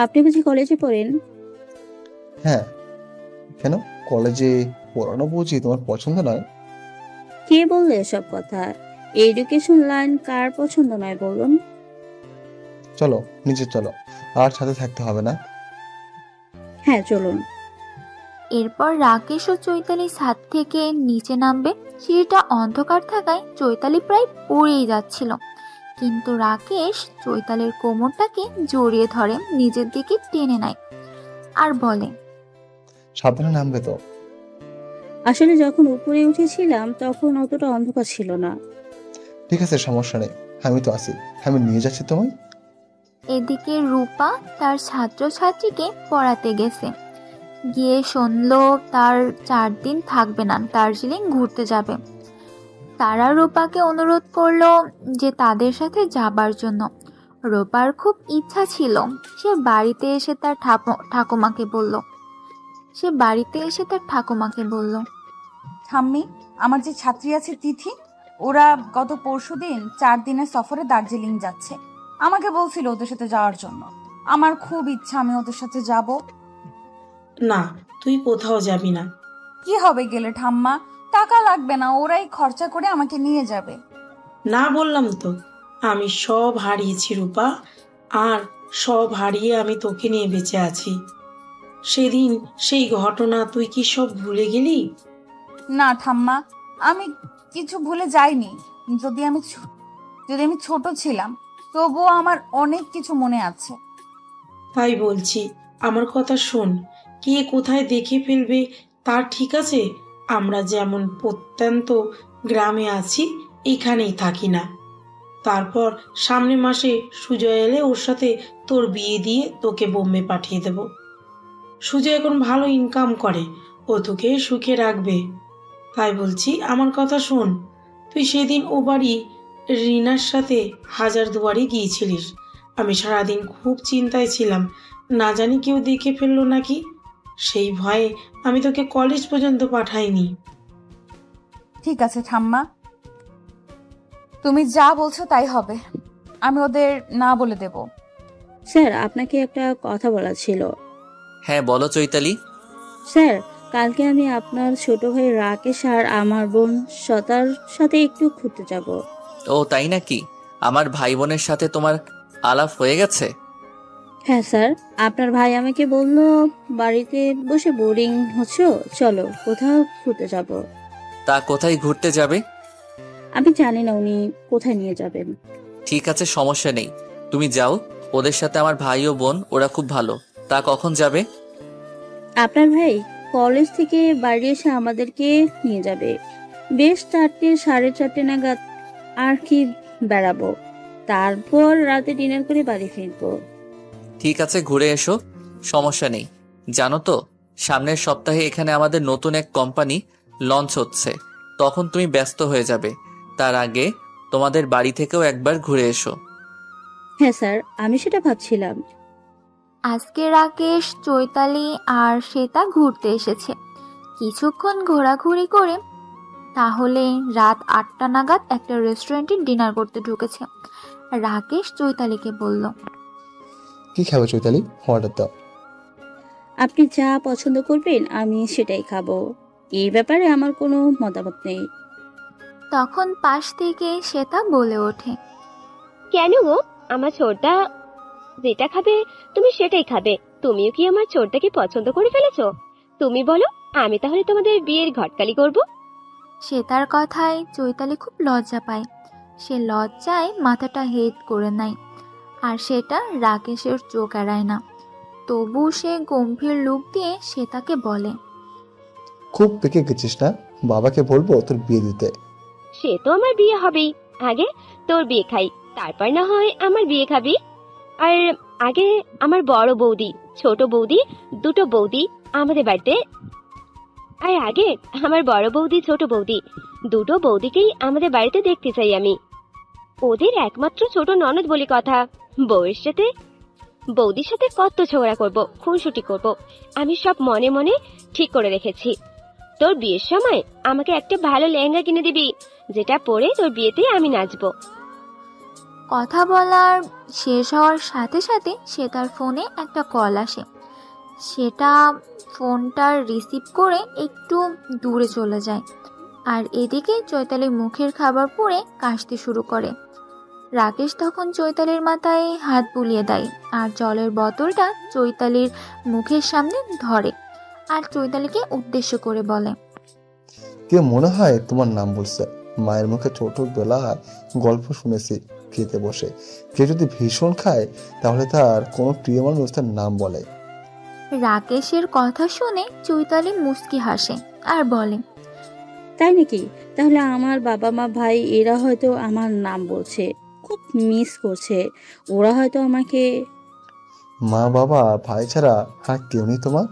আপনি বুঝি কলেজে পড়েন? হ্যাঁ, কেন, কলেজে পড়ানো বুঝি তোমার পছন্দ নয়? কে বললে এসব কথা? এডুকেশন লাইন কার পছন্দ নয় বলুন? চলো নিচে চলো, আর সাথে থাকতে হবে না। হ্যাঁ চলুন। এরপর রাকেশ ও চৈতালি ছাদ থেকে নিচে নামবে। সিঁড়িটা অন্ধকার থাকায় চৈতালি প্রায় পড়েই যাচ্ছিল, কিন্তু রাকেশ চৈতালির কোমরটাকে জড়িয়ে ধরে নিজের দিকে টেনে নেয় আর বলে, সাবধানে নামবে তো। আসলে যখন উপরে উঠেছিলাম তখন অতটা অন্ধকার ছিল না। ঠিক আছে, সমস্যা নেই, আমি তো আছি, আমি নিয়ে যাচ্ছি তোমায়। এদিকে রূপা তার ছাত্রছাত্রীকে পড়াতে গেছে, গিয়ে শুনলো তার 4 দিন থাকবে না, দার্জিলিং ঘুরতে যাবে। তারা রূপাকে অনুরোধ করলো যে তাদের সাথে যাবার জন্য। রূপার খুব ইচ্ছা ছিল, সে বাড়িতে এসে তার ঠাকুমাকে বলল, ঠাম্মি, আমার যে ছাত্রী আছে তিথি, ওরা গত পরশুদিন 4 দিনের সফরে দার্জিলিং যাচ্ছে। আমাকে বলছিল ওদের সাথে যাওয়ার জন্য। আমার খুব ইচ্ছা আমি ওদের সাথে যাব। না, তুই কোথাও যাবি না। কি হবে গেলে ঠাম্মা? টাকা লাগবে না, ওরাই খরচা করে আমাকে নিয়ে যাবে। না বললাম তো, আমি সব হারিয়েছি রূপা, আর সব হারিয়ে আমি তোকে নিয়ে বেঁচে আছি। সেদিন সেই ঘটনা তুই কি সব ভুলে গেলি? না ঠাম্মা, আমি কিছু ভুলে যাইনি। যদি আমি ছোট ছিলাম, তবুও আমার অনেক কিছু মনে আছে। তাই বলছি, আমার কথা শোন। কে কোথায় দেখে ফেলবে তার ঠিক আছে? আমরা যেমন প্রত্যন্ত গ্রামে আছি, এখানেই থাকি না। তারপর সামনের মাসে সুজয় এলে ওর সাথে তোর বিয়ে দিয়ে তোকে বোম্বে পাঠিয়ে দেব। সুজয় এখন ভালো ইনকাম করে, ও তোকে সুখে রাখবে। তাই বলছি আমার কথা শোন। তুই সেদিন ও বাড়ি রিনার সাথে হাজারদুয়ারি গিয়েছিলিস। আমি সারাদিন খুব চিন্তায় ছিলাম, না জানি কেউ দেখে ফেললো নাকি। সেই ভয়ে আমি তোকে কলেজ পর্যন্ত পাঠাইনি। ঠিক আছে ঠাম্মা, তুমি যা বলছো তাই হবে। আমি ওদের না বলে দেব। স্যার, আপনাকে একটা কথা বলা ছিল। হ্যাঁ বলো চৈতালি। স্যার, কালকে আমি আপনার ছোট ভাই রাকেশ আর আমার বোন শতার সাথে একটু ঘুরতে যাব। ও তাই নাকি? আমার ভাই বোনের সাথে তোমার আলাপ হয়ে গেছে? হ্যাঁ স্যার, আপনার ভাই আমাকে বলল বাড়িতে বসে বোরিং হচ্ছে, চলো কোথাও ঘুরতে যাব। তা কোথায় ঘুরতে যাবে? আমি জানি না উনি কোথায় নিয়ে যাবেন। ঠিক আছে, সমস্যা নেই, তুমি যাও। ওদের সাথে আমার ভাই ও বোন, ওরা খুব ভালো। তা কখন যাবে? আপনার ভাই কলেজ থেকে বাড়ি এসে আমাদেরকে নিয়ে যাবে। বেশ 4টে, 4:30 নাগাদ আর কি বেড়াবো। তারপর রাতে ডিনার করে বাড়ি ফিরবো। ঠিক আছে, ঘুরে এসো, সমস্যা নেই। জানো তো, সামনের সপ্তাহে এখানে আমাদের নতুন এক কোম্পানি লঞ্চ হচ্ছে, তখন তুমি ব্যস্ত হয়ে যাবে। তার আগে তোমাদের বাড়ি থেকেও একবার ঘুরে এসো। হ্যাঁ স্যার, আমি সেটা ভাবছিলাম। আজকে রাকেশ, চৈতালি আর শ্বেতা ঘুরতে এসেছে। কিছুক্ষণ ঘোরাঘুরি করে তাহলে রাত 8টা নাগাদ একটা রেস্টুরেন্টে ডিনার করতে ঢুকেছে। রাকেশ চৈতালিকে বলল, কি খাবে চৈতালি? অর্ডার দাও। আপনি যা পছন্দ করবেন আমি সেটাই খাবো, এই ব্যাপারে আমার কোনো মতামত নেই। তখন পাশ থেকে শ্বেতা বলে ওঠে, কেন গো, আমার ছোটটা যেটা খাবে তুমি সেটাই খাবে। তুমিও কি আমার ছোটটাকে পছন্দ করে ফেলেছো? তুমি বলো, আমি তাহলে তোমাদের বিয়ের ঘটকালি করব। শ্বেতার কথায় চৈতালি খুব লজ্জা পায়। সে লজ্জায় মাথাটা হেড করে নেয়, আর সেটা রাকেশের চোখ এড়ায় না। তবু সে গম্ভীর লুক দিয়ে শ্বেতাকে বলে, খুব পেকে গেছিস না? বাবাকে বলবো তোর বিয়ে দিতে। সে তো আমার বিয়ে হবেই, আগে তোর বিয়ে খাই, তারপর না হয় আমার বিয়ে খাবি। আর আগে আমার বড় বৌদি, ছোট বৌদি, দুটো বৌদি আমাদের বাড়িতে। আর আগে আমার বড় বৌদি, ছোট বৌদি, দুটো বৌদিকেই আমাদের বাড়িতে দেখতে চাই আমি। ওদের একমাত্র ছোট ননদ বলে কথা। বউয়ের সাথে, বৌদির সাথে কত ঝগড়া করব, খুনসুটি করব, আমি সব মনে মনে ঠিক করে রেখেছি। তোর বিয়ের সময় আমাকে একটা ভালো লেহেঙ্গা কিনে দিবি, যেটা পরে তোর বিয়েতে আমি নাচবো। কথা বলার শেষ হওয়ার সাথে সাথে শ্বেতার ফোনে একটা কল আসে। সেটা ফোনটা রিসিভ করে একটু দূরে চলে যায়, আর এদিকে চৈতালি মুখের খাবার পরে কাশতে শুরু করে। রাকেশ তখন চৈতালির মাথায় হাত বুলিয়ে দেয় আর জলের বোতলটা চৈতালির মুখের সামনে ধরে, আর চৈতালিকে উদ্দেশ্য করে বলে, কে মনে হয় তোমার নাম বলছে? মায়ের মুখে ছোটবেলায় গল্প শুনেছি, খেতে বসে কেউ যদি ভীষণ খায় তাহলে তার কোনো প্রিয় মানুষ তার নাম বলে। রাকেশের কথা শুনে চৈতালি মুচকি হাসে আর বলে, তাই নাকি? তাহলে আমার বাবা মা ভাই এরা হয়তো আমার নাম বলছে, খুব মিস করছে। ওরা হয়তো আমাকে। মা বাবা ভাই ছাড়া আর কেউ নেই তোমার?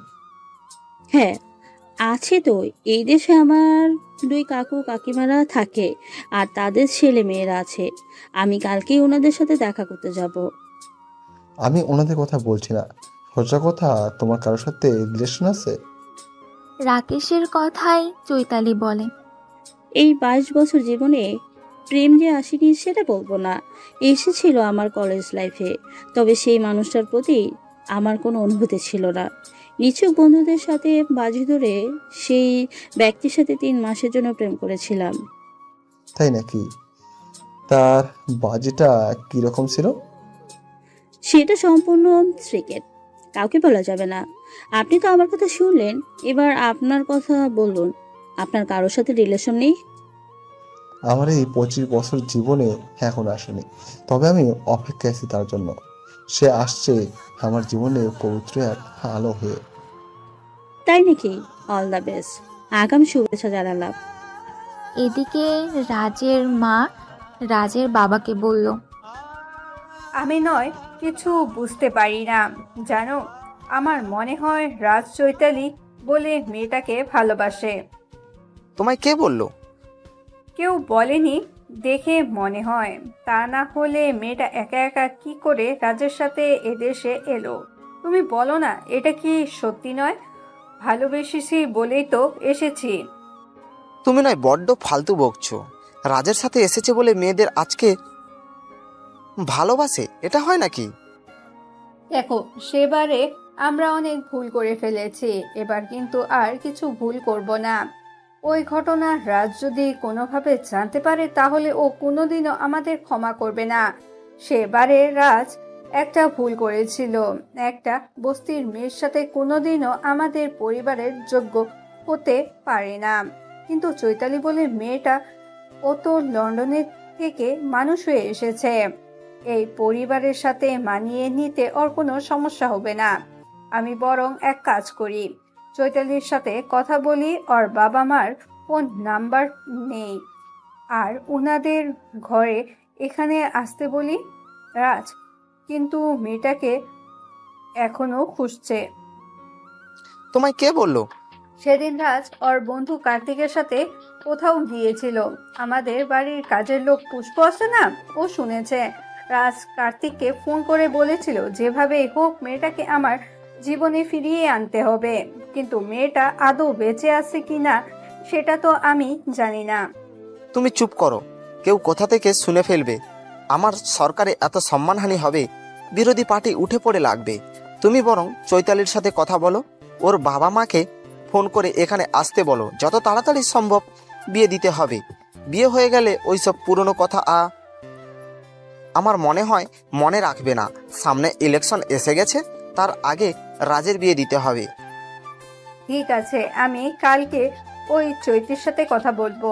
হ্যাঁ আছে তো, এই দেশে আমার 2 কাকু কাকিমারা থাকে আর তাদের ছেলে মেয়েরা আছে। আমি কালকেই ওনাদের সাথে দেখা করতে যাব। আমি ওনাদের কথা বলছি না, সোজা কথা, তোমার কারোর সাথে রিলেশন আছে? রাকেশের কথাই চৈতালি বলে, এই 22 বছর জীবনে প্রেম যে আসেনি সেটা বলবো না, এসেছিল আমার কলেজ লাইফে। তবে সেই মানুষটার প্রতি আমার কোনো অনুভূতি ছিল না। নিছক বন্ধুদের সাথে বাজি ধরে সেই ব্যক্তির সাথে 3 মাসের জন্য প্রেম করেছিলাম। তাই নাকি? তার বাজিটা কিরকম ছিল? সেটা সম্পূর্ণ সিক্রেট, কাউকে বলা যাবে না। আপনি তো আমার কথা শুনলেন, এবার আপনার কথা বলুন। আপনার কারোর সাথে রিলেশন নেই? আমার এই 25 বছর জীবনে এখন আসেনি, তবে আমি অপেক্ষায় আছি তার জন্য। সে আসছে আমার জীবনে পবিত্র এক আলো হয়ে। তাই নাকি? অল দ্য বেস্ট, আগাম শুভেচ্ছা জানালাম। এদিকে রাজের মা রাজের বাবাকে বলল, আমি নয় কিছু বুঝতে পারি না জানো, আমার মনে হয় রাজ চৈতালি বলে মেয়েটাকে ভালোবাসে। তোমায় কে বললো? কেউ বলেনি, দেখে মনে হয়। তা না হলে মেয়েটা একা একা কি করে রাজের সাথে এদেশে এলো? তুমি বলো না, এটা কি সত্যি নয়? ভালোবেসেছি বলেই তো এসেছি। তুমি নয় বড্ড ফালতু বকছো। রাজের সাথে এসেছে বলে মেয়েদের আজকে ভালোবাসে, এটা হয় নাকি? দেখো, সেবারে আমরা অনেক ভুল করে ফেলেছি, এবার কিন্তু আর কিছু ভুল করব না। ওই ঘটনা রাজ যদি কোনোভাবে জানতে পারে তাহলে ও কোনোদিনও আমাদের ক্ষমা করবে না। সেবারে রাজ একটা ভুল করেছিল, একটা বস্তির মেয়ের সাথে কোনোদিনও আমাদের পরিবারের যোগ্য হতে পারে না। কিন্তু চৈতালি বলে মেয়েটা, ও তো লন্ডনের থেকে মানুষ হয়ে এসেছে, এই পরিবারের সাথে মানিয়ে নিতে ওর কোনো সমস্যা হবে না। আমি বরং এক কাজ করি, চৈতালির সাথে কথা বলি, ওর বাবা মার ফোন নাম্বার নেই, আর ওনাদের ঘরে এখানে আসতে বলি। রাজ কিন্তু মেয়েটাকে এখনো খুঁজছে। তোমায় কে বললো? সেদিন রাজ ওর বন্ধু কার্তিকের সাথে কোথাও গিয়েছিল। আমাদের বাড়ির কাজের লোক পুষ্প আছে না, ও শুনেছে। রাজ কার্তিককে ফোন করে বলেছিল যেভাবে হোক মেয়েটাকে আমার জীবনে ফিরিয়ে আনতে হবে, কিন্তু মেয়েটা আদৌ বেঁচে আছে কিনা সেটা তো আমি জানি না। তুমি চুপ করো, কেউ কোথা থেকে শুনে ফেলবে। আমার সরকারে এত সম্মানহানি হবে, বিরোধী পার্টি উঠে পড়ে লাগবে। তুমি বরং চৈতালির সাথে কথা বলো, ওর বাবা মাকে ফোন করে এখানে আসতে বলো। যত তাড়াতাড়ি সম্ভব বিয়ে দিতে হবে। বিয়ে হয়ে গেলে ওইসব পুরনো কথা আমার মনে হয় মনে রাখবে না। সামনে ইলেকশন এসে গেছে, তার আগে রাজের বিয়ে দিতে হবে। ঠিক আছে, আমি কালকে ওই চৈতির সাথে কথা বলবো।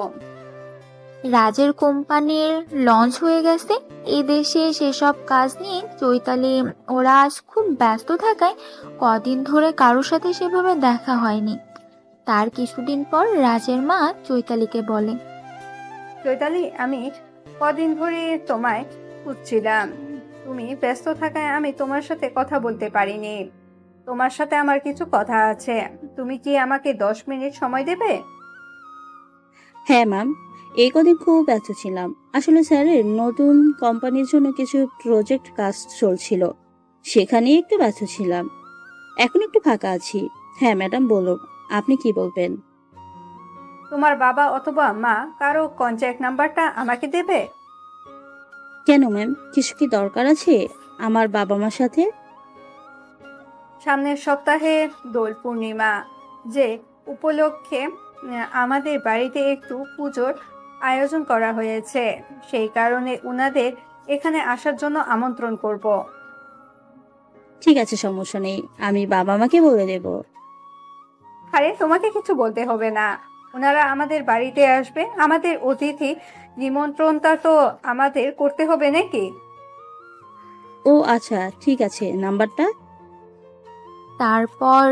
রাজের কোম্পানির লঞ্চ হয়ে গেছে এদেশে, সেসব কাজ নিয়ে চৈতালি ওরা আজ খুব ব্যস্ত থাকায় কদিন ধরে কারোর সাথে সেভাবে দেখা হয়নি। তার কিছুদিন পর রাজের মা চৈতালিকে বলে, চৈতালি, আমি কদিন ধরে তোমায় খুঁজছিলাম, তুমি ব্যস্ত থাকায় আমি তোমার সাথে কথা বলতে পারিনি। তোমার সাথে আমার কিছু কথা আছে, তুমি কি আমাকে 10 মিনিট সময় দেবে? হ্যাঁ ম্যাম, এই কদিন খুব ব্যস্ত ছিলাম। আসলে স্যারের নতুন কোম্পানির জন্য কিছু প্রজেক্ট কাজ চলছিল, সেখানেই একটু ব্যস্ত ছিলাম। এখন একটু ফাঁকা আছি। হ্যাঁ ম্যাডাম, বলুন, আপনি কি বলবেন? তোমার বাবা অথবা মা কারো কন্ট্যাক্ট নাম্বারটা আমাকে দেবে? কেন ম্যাম, কিছু কি দরকার আছে আমার বাবা মার সাথে? সামনের সপ্তাহে দোল পূর্ণিমা, যে উপলক্ষে আমাদের বাড়িতে একটু পুজোর আয়োজন করা হয়েছে, সেই কারণে উনাদের এখানে আসার জন্য আমন্ত্রণ করব। ঠিক আছে, সমস্যা নেই, আমি বাবা মাকে বলে দেব। আরে তোমাকে কিছু বলতে হবে না, ওনারা আমাদের বাড়িতে আসবে, আমাদের অতিথি নিমন্ত্রণটা তো আমাদের করতে হবে নাকি? ও আচ্ছা, ঠিক আছে, নাম্বারটা? তারপর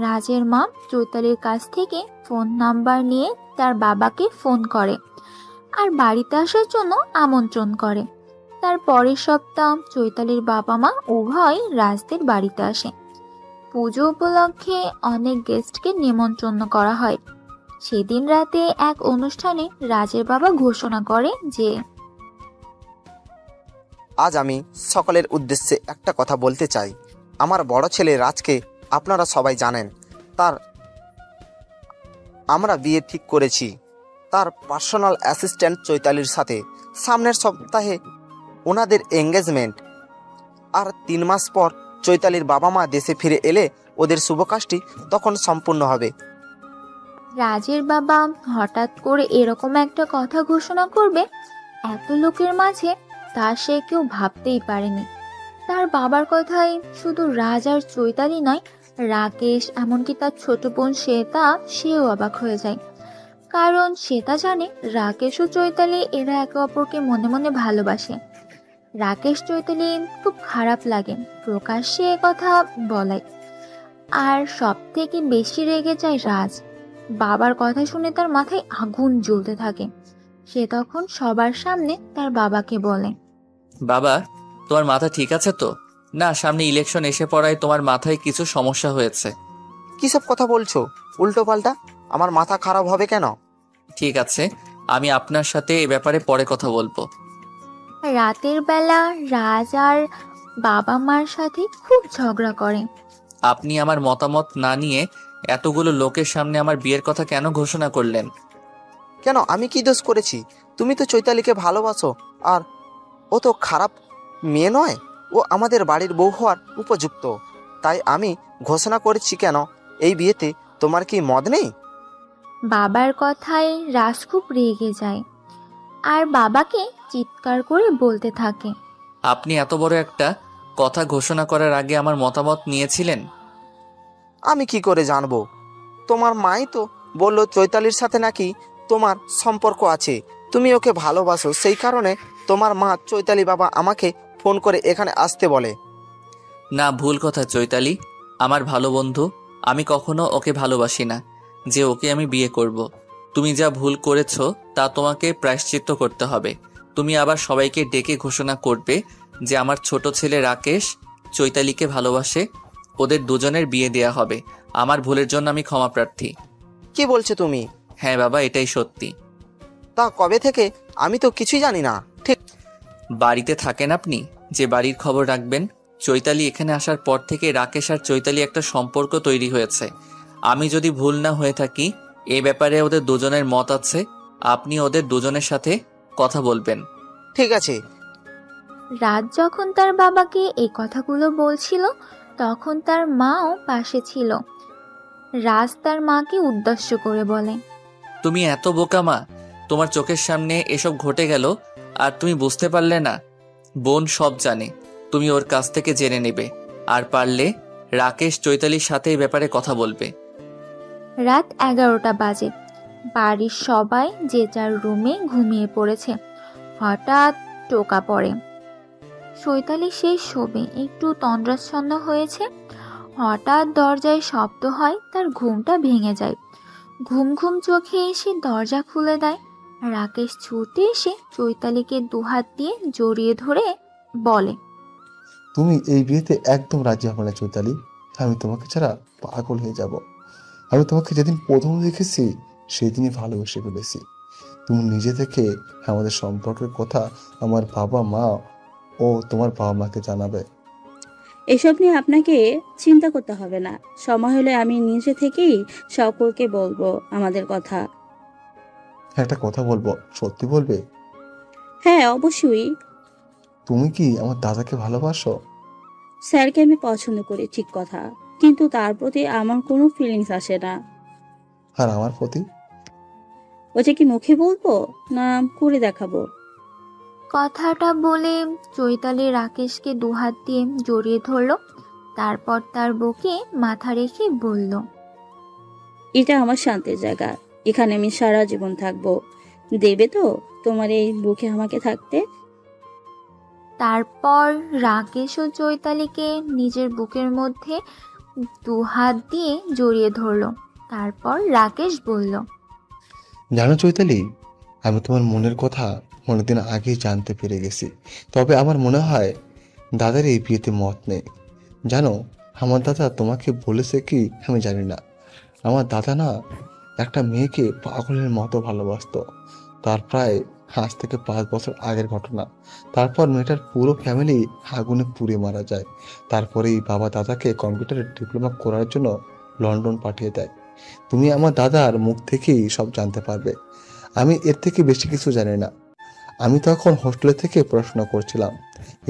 রাজের মা চৈতালির কাছ থেকে ফোন নাম্বার নিয়ে তার বাবাকে ফোন করে আর বাড়িতে আসার জন্য আমন্ত্রণ করে। তার পরের সপ্তাহ চৈতালির বাবা মা উভয় রাজদের বাড়িতে আসে। পুজো উপলক্ষে অনেক গেস্টকে নিমন্ত্রণ করা হয়। সেদিন রাতে এক অনুষ্ঠানে রাজের বাবা ঘোষণা করে যে, আজ আমি সকলের উদ্দেশ্যে একটা কথা বলতে চাই। আমার বড় ছেলে রাজকে আপনারা সবাই জানেন, আমরা বিয়ে ঠিক করেছি তার পার্সোনাল অ্যাসিস্ট্যান্ট চৈতালির সাথে। সামনের সপ্তাহে ওনাদের এঙ্গেজমেন্ট, আর 3 মাস পর চৈতালির বাবা মা দেশে ফিরে এলে ওদের শুভ কাজটি তখন সম্পূর্ণ হবে। রাজের বাবা হঠাৎ করে এরকম একটা কথা ঘোষণা করবে এত লোকের মাঝে, তা সে কেউ ভাবতেই পারেনি। তার বাবার কথায় শুধু রাজ আর চৈতালি নয়, রাকেশ, এমনকি তার ছোট বোন শ্বেতা, সেও অবাক হয়ে যায়। কারণ শ্বেতা জানে রাকেশ ও চৈতালি এরা একে অপরকে মনে মনে ভালোবাসে। রাকেশ চৈতালি খুব খারাপ লাগে প্রকাশ্যে কথা বলায়। আর সব থেকে বেশি রেগে যায় রাজ। বাবার কথা শুনে তার মাথায় আগুন জ্বলতে থাকে। সে তখন সবার সামনে তার বাবাকে বলে, বাবা, তোমার মাথা ঠিক আছে তো? না, সামনে ইলেকশন এসে পড়ায় তোমার মাথায় কিছু সমস্যা হয়েছে। কিসব কথা বলছো উল্টো পাল্টা? আমার মাথা খারাপ হবে কেন? ঠিক আছে, আমি আপনার সাথে এ ব্যাপারে পরে কথা বলবো। রাতের বেলা রাজ আর বাবা মার সাথে খুব ঝগড়া করে। আপনি আমার মতামত না নিয়ে এতগুলো লোকের সামনে আমার বিয়ের কথা কেন ঘোষণা করলেন? কেন, আমি কি দোষ করেছি? তুমি তো চৈতালিকে ভালোবাসো, আর ও তো খারাপ মেয়ে নয়। ও আমাদের বাড়ির বউ হওয়ার উপযুক্ত। তাই আমি ঘোষণা করেছি। কেন, এই বিয়েতে তোমার কি মত নেই? বাবার কথায় রাজ খুব রেগে যায় আর বাবাকে চিৎকার করে বলতে থাকে, আপনি এত বড় একটা কথা ঘোষণা করার আগে আমার মতামত নিয়েছিলেন? আমি কি করে জানবো? তোমার মাই তো বলল চৈতালির সাথে নাকি তোমার সম্পর্ক আছে, তুমি ওকে ভালোবাসো। সেই কারণে তোমার মা চৈতালি বাবা আমাকে ফোন করে এখানে আসতে বলে। না, ভুল কথা চৈতালি আমার ভালো বন্ধু। আমি কখনো ওকে ভালোবাসি না যে ওকে আমি বিয়ে করব। তুমি যা ভুল করেছ তা তোমাকে প্রায়শ্চিত্ত করতে হবে। তুমি আবার সবাইকে ডেকে ঘোষণা করবে যে আমার ছোট ছেলে রাকেশ চৈতালিকে ভালোবাসে, ওদের দুজনের বিয়ে দেয়া হবে। আমার ভুলের জন্য আমি ক্ষমা প্রার্থী। কি বলছো তুমি? হ্যাঁ বাবা, এটাই সত্যি। তা কবে থেকে? আমি তো কিছুই জানি না। ঠিক বাড়িতে থাকেন আপনি, যে বাড়ির খবর রাখবেন। চৈতালি এখানে আসার পর থেকে রাকেশ আর চৈতালি একটা সম্পর্ক তৈরি হয়েছে। আমি যদি ভুল না হয়ে থাকি, এ ব্যাপারে ওদের দুজনের মত আছে। আপনি ওদের দুজনের সাথে কথা বলবেন। ঠিক আছে। রাজ যখন তার বাবাকে এই কথাগুলো বলছিল তখন তার মাও পাশে ছিল। রাজ তার মাকে উদ্দেশ্য করে বলে, তুমি এত বোকা মা, তোমার চোখের সামনে এসব ঘটে গেল আর তুমি বুঝতে পারলে না? বোন সব জানে, তুমি ওর কাছ থেকে জেনে নেবে, আর পারলে রাকেশ চৈতালির সাথে এই ব্যাপারে কথা বলবে। রাত 11টা বাজে। বাড়ির সবাই যে যার রুমে ঘুমিয়ে পড়েছে। হঠাৎ টোকা পড়ে। চৈতালি সেই শোবে, একটু তন্দ্রাচ্ছন্ন হয়েছে। হঠাৎ দরজায় শব্দ হয়, তার ঘুমটা ভেঙে যায়। ঘুম ঘুম চোখে এসে দরজা খুলে দেয়। রাকেশ ছুটে এসে চৈতালিকে দুহাত দিয়ে জড়িয়ে ধরে বলে, তুমি এই বিয়েতে একদম রাজি হবে না চৈতালি। আমি তোমাকে ছাড়া পাগল হয়ে যাব। আমি তোমাকে যেদিন প্রথম দেখেছি সেদিনই ভালোবেসে ফেলেছি। তুমি নিজে থেকে আমাদের সম্পর্কের কথা আমার বাবা মা ও তোমার বাবা মাকে জানাবে। এসব নিয়ে আপনাকে চিন্তা করতে হবে না। সময় হলে আমি নিজে থেকেই সকলকে বলবো আমাদের কথা। একটা কথা বলবো, সত্যি বলবে? হ্যাঁ, অবশ্যই। তুমি কি আমার দাদাকে ভালোবাসো? স্যারকে আমি পছন্দ করি, ঠিক কথা, কিন্তু তার প্রতি আমার কোনো ফিলিংস আসে না। আর আমার প্রতি? ওটা কি মুখে বলবো না করে দেখাবো? কথাটা বলে চৈতালি রাকেশকে দুহাত দিয়ে জড়িয়ে ধরল। তারপর তার বুকে মাথা রেখে বলল, এটা আমার শান্তির জায়গা, এখানে আমি সারা জীবন থাকবো। দেবে তো তোমার এই বুকে আমাকে থাকতে? তারপর রাকেশ ও চৈতালিকে নিজের বুকের মধ্যে দুহাত দিয়ে জড়িয়ে ধরল। তারপর রাকেশ বলল, জানো চৈতালি, আমি তোমার মনের কথা অনেকদিন আগেই জানতে পেরে গেছি। তবে আমার মনে হয় দাদার এই বিয়েতে মত নেই। জানো, আমার দাদা তোমাকে বলেছে কি আমি জানি না। আমার দাদা না একটা মেয়েকে পাগলের মতো ভালোবাসতো। তার প্রায় আজ থেকে 5 বছর আগের ঘটনা। তারপর মেয়েটার পুরো ফ্যামিলি আগুনে পুড়ে মারা যায়। তারপরেই বাবা দাদাকে কম্পিউটারে ডিপ্লোমা করার জন্য লন্ডন পাঠিয়ে দেয়। তুমি আমার দাদার মুখ থেকেই সব জানতে পারবে। আমি এর থেকে বেশি কিছু জানি না। আমি তখন হোস্টেলে থেকে পড়াশোনা করছিলাম।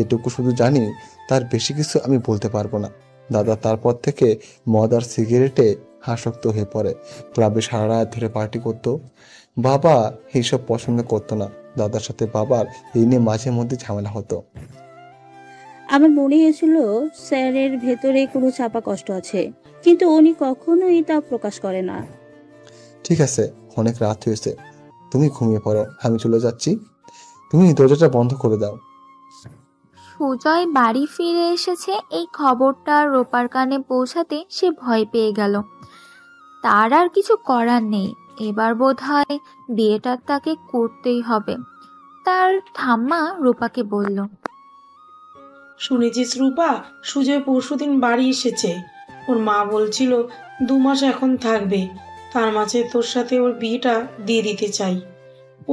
এটুকু শুধু জানি, তার বেশি কিছু আমি বলতে পারবো না। দাদা তারপর থেকে মদ আর সিগারেটে আসক্ত হয়ে পড়ে। ক্লাবে সারা রাত ধরে পার্টি করতো। বাবা এইসব পছন্দ করতো না। দাদার সাথে বাবার এই নিয়ে মাঝে মধ্যে ঝামেলা হতো। আমার মনে হয়েছিল স্যারের ভেতরে কোনো চাপা কষ্ট আছে, কিন্তু উনি কখনোই তা প্রকাশ করে না। ঠিক আছে, অনেক রাত হয়েছে, তুমি ঘুমিয়ে পড়ো, আমি চলে যাচ্ছি। তুমি দরজাটা বন্ধ করে দাও। সুজয় বাড়ি ফিরে এসেছে এই খবরটা রোপার কানে পৌঁছাতে সে ভয় পেয়ে গেল। তার আর কিছু করার নেই। এবার বোধহয় বিয়েটা তাকে করতেই হবে। তার ঠাম্মা রূপাকে বলল, শুনেছিস রূপা, সুজয় পরশুদিন বাড়ি এসেছে। ওর মা বলছিল 2 মাস এখন থাকবে, তার মাঝে তোর সাথে ওর বিয়েটা দিয়ে দিতে চাই।